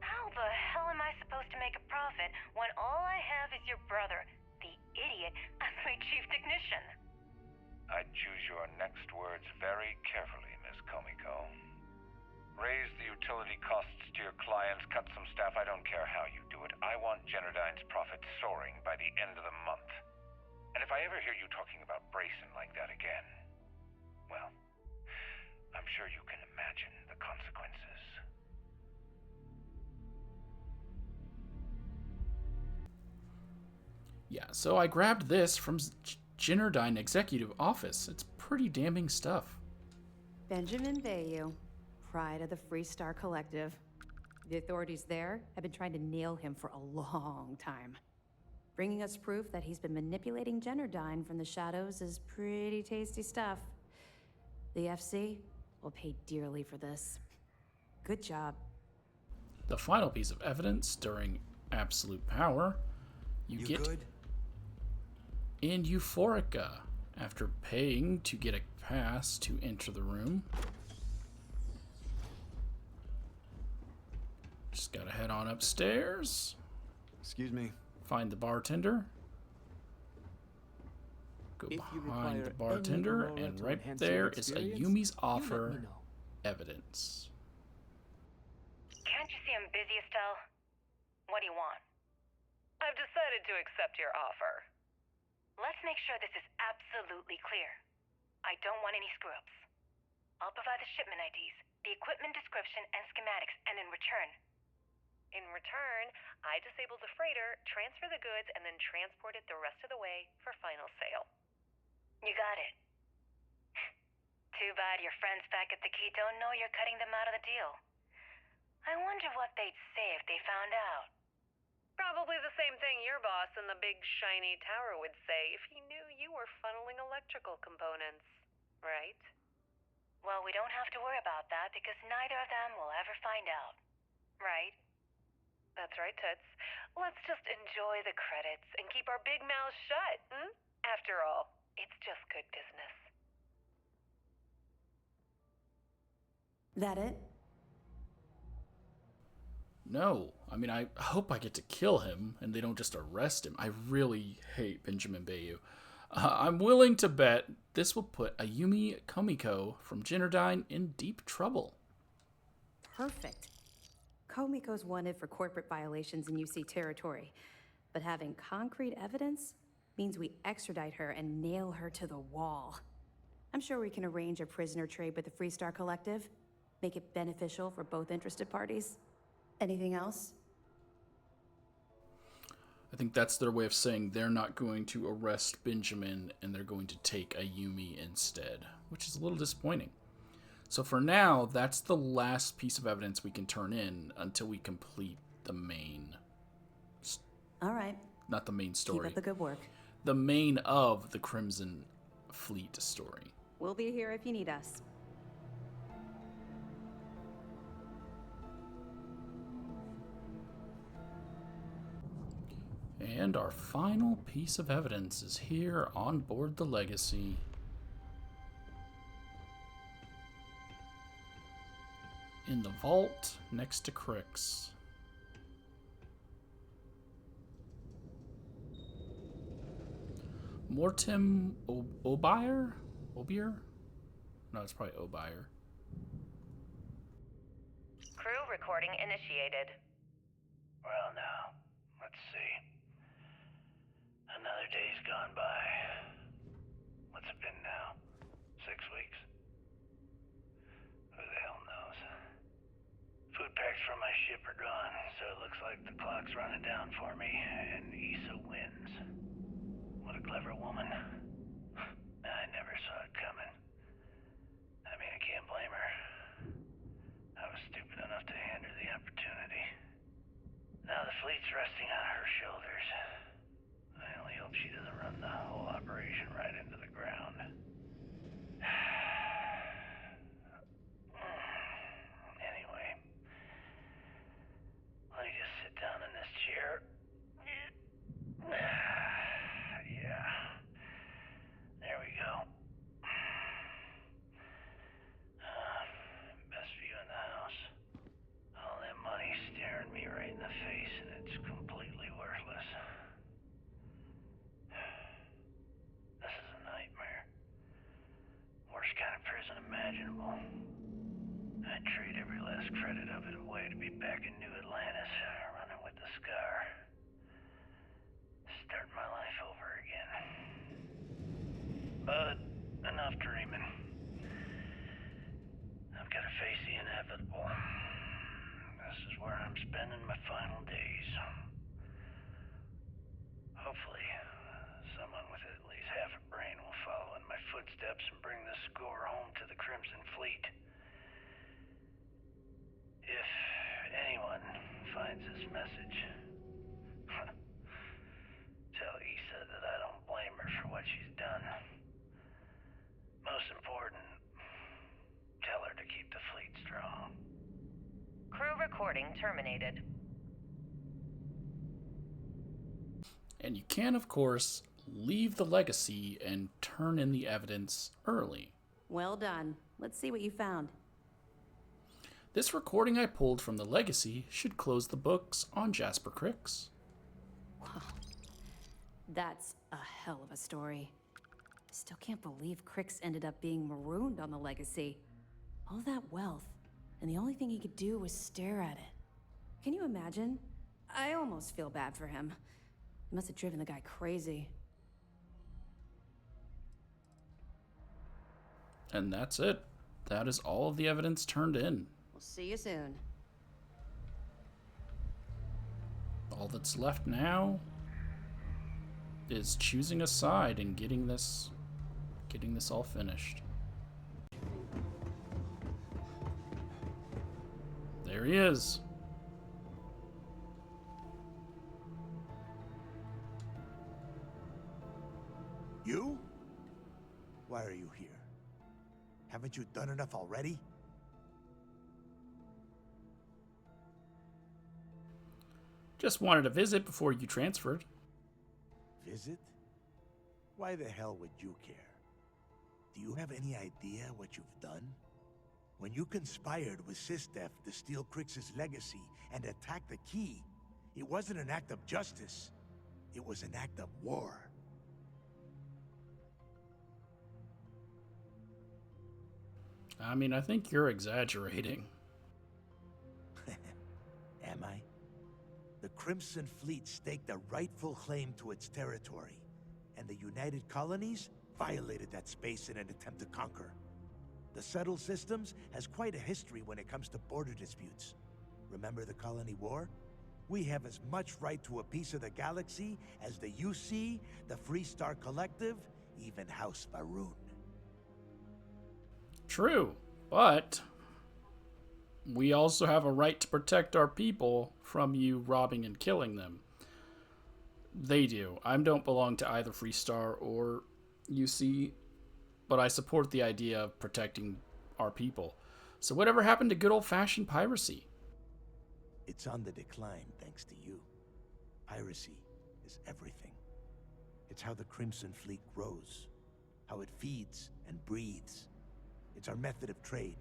How the hell am I supposed to make a profit when all I have is your brother, the idiot, as my chief technician? I'd choose your next words very carefully, Miss Komiko. Raise the utility costs to your clients, cut some staff, I don't care how you do it. I want Generdyne's profits soaring by the end of the month. And if I ever hear you talking about Brayson like that again, well, I'm sure you can imagine the consequences. Yeah, so I grabbed this from Generdyne Executive Office. It's pretty damning stuff. Benjamin Bayou, pride of the Freestar Collective. The authorities there have been trying to nail him for a long time. Bringing us proof that he's been manipulating Generdyne from the shadows is pretty tasty stuff. The FC will pay dearly for this. Good job. The final piece of evidence during Absolute Power, you get good? in Euphorica after paying to get a pass to enter the room. Just gotta head on upstairs. Excuse me. Find the bartender. Go behind the bartender, and right there is Ayumi's offer evidence. Can't you see I'm busy, Estelle? What do you want? I've decided to accept your offer. Let's make sure this is absolutely clear. I don't want any screw-ups. I'll provide the shipment IDs, the equipment description, and schematics, and in return, I disable the freighter, transfer the goods, and then transport it the rest of the way for final sale. You got it. Too bad your friends back at the key don't know you're cutting them out of the deal. I wonder what they'd say if they found out. Probably the same thing your boss in the big shiny tower would say if he knew you were funneling electrical components, right? Well, we don't have to worry about that because neither of them will ever find out, right? That's right, Toots. Let's just enjoy the credits and keep our big mouths shut, hmm? After all, it's just good business. That it? No. I mean, I hope I get to kill him and they don't just arrest him. I really hate Benjamin Bayou. I'm willing to bet this will put Ayumi Komiko from Generdyne in deep trouble. Perfect. Komiko's wanted for corporate violations in UC territory, but having concrete evidence means we extradite her and nail her to the wall. I'm sure we can arrange a prisoner trade with the Freestar Collective, make it beneficial for both interested parties. Anything else? I think that's their way of saying they're not going to arrest Benjamin and they're going to take Ayumi instead, which is a little disappointing. So for now, that's the last piece of evidence we can turn in until we complete the main. All right. Not the main story. Keep up the good work. The main of the Crimson Fleet story. We'll be here if you need us. And our final piece of evidence is here on board the Legacy. In the vault next to Crix. Mortem Obier? Obier? No, it's probably Obier. Crew recording initiated. Well, now, let's see. Another day's gone by. What's it been now? 6 weeks? Who the hell knows? Food packs from my ship are gone, so it looks like the clock's running down for me, and Issa wins. clever woman. I never saw it coming. I mean, I can't blame her. I was stupid enough to hand her the opportunity. Now the fleet's resting on her shoulders. I only hope she doesn't run the whole operation right into the ground. Anyway, let me just sit down in this chair. Yeah. There we go. Best view in the house. All that money staring me right in the face, and it's completely worthless. This is a nightmare. Worst kind of prison imaginable. I'd trade every last credit of it away to be back in New Atlantis, running with the Scar. Starting my life over again. But enough dreaming. I've got to face the inevitable. This is where I'm spending my final days. Hopefully, someone with at least half a brain will follow in my footsteps and bring the score home to the Crimson Fleet. If anyone finds this message, tell Issa that I don't blame her for what she's done. Most important, tell her to keep the fleet strong. Crew recording terminated. And you can, of course, leave the legacy and turn in the evidence early. Well done. Let's see what you found. This recording I pulled from the legacy should close the books on Jasper Cricks. Wow. That's a hell of a story. Still can't believe Crix ended up being marooned on the legacy. All that wealth, and the only thing he could do was stare at it. Can you imagine? I almost feel bad for him. It must have driven the guy crazy. And that's it. That is all of the evidence turned in. We'll see you soon. All that's left now is choosing a side and getting this all finished. There he is. You? Why are you here? Haven't you done enough already? Just wanted a visit before you transferred. Visit? Why the hell would you care? Do you have any idea what you've done? When you conspired with Sistef to steal Crix's legacy and attack the key, it wasn't an act of justice. It was an act of war. I mean, I think you're exaggerating. Am I? The Crimson Fleet staked a rightful claim to its territory, and the United Colonies violated that space in an attempt to conquer. The Settled Systems has quite a history when it comes to border disputes. Remember the Colony War? We have as much right to a piece of the galaxy as the UC, the Free Star Collective, even House Faroon. True, but we also have a right to protect our people from you robbing and killing them. They do. I don't belong to either Free Star or UC, but I support the idea of protecting our people. So whatever happened to good old-fashioned piracy? It's on the decline thanks to you. Piracy is everything. It's how the Crimson Fleet grows, how it feeds and breathes. It's our method of trade.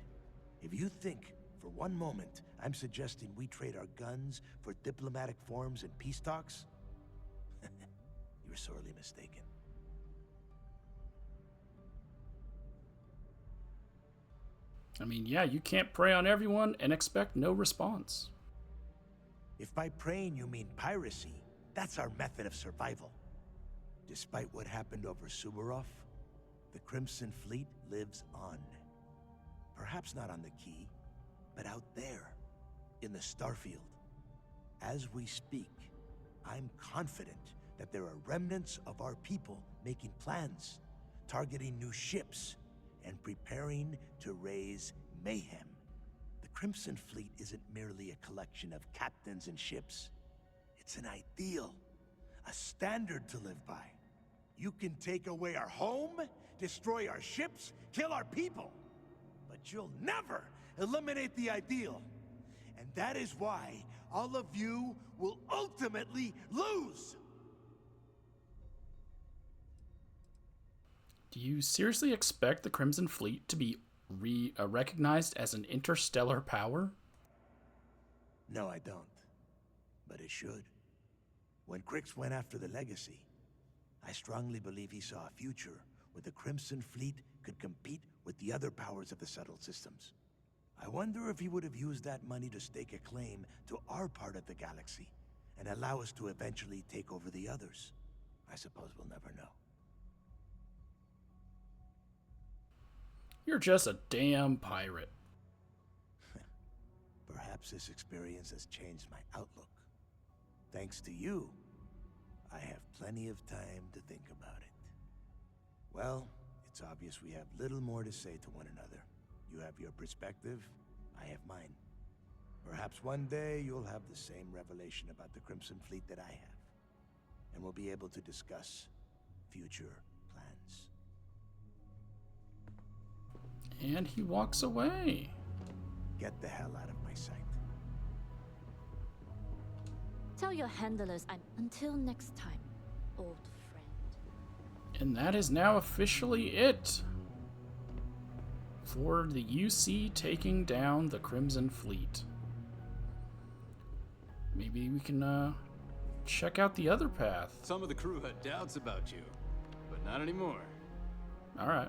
If you think, for one moment, I'm suggesting we trade our guns for diplomatic forms and peace talks, you're sorely mistaken. I mean, yeah, you can't prey on everyone and expect no response. If by preying you mean piracy, that's our method of survival. Despite what happened over Suvorov, the Crimson Fleet lives on. Perhaps not on the Key, but out there, in the Starfield. As we speak, I'm confident that there are remnants of our people making plans, targeting new ships, and preparing to raise mayhem. The Crimson Fleet isn't merely a collection of captains and ships. It's an ideal, a standard to live by. You can take away our home, destroy our ships, kill our people, but you'll never eliminate the ideal. And that is why all of you will ultimately lose! Do you seriously expect the Crimson Fleet to be recognized as an interstellar power? No, I don't. But it should. When Crix went after the Legacy, I strongly believe he saw a future where the Crimson Fleet could compete with the other powers of the settled systems. I wonder if he would have used that money to stake a claim to our part of the galaxy and allow us to eventually take over the others. I suppose we'll never know. You're just a damn pirate. Perhaps this experience has changed my outlook. Thanks to you, I have plenty of time to think about it. Well, it's obvious we have little more to say to one another. You have your perspective, I have mine. Perhaps one day you'll have the same revelation about the Crimson Fleet that I have, and we'll be able to discuss future plans. And he walks away. Get the hell out of my sight. Tell your handlers I'm until next time, old friend. And that is now officially it for the UC taking down the Crimson Fleet. Maybe we can check out the other path. Some of the crew had doubts about you, but not anymore. All right.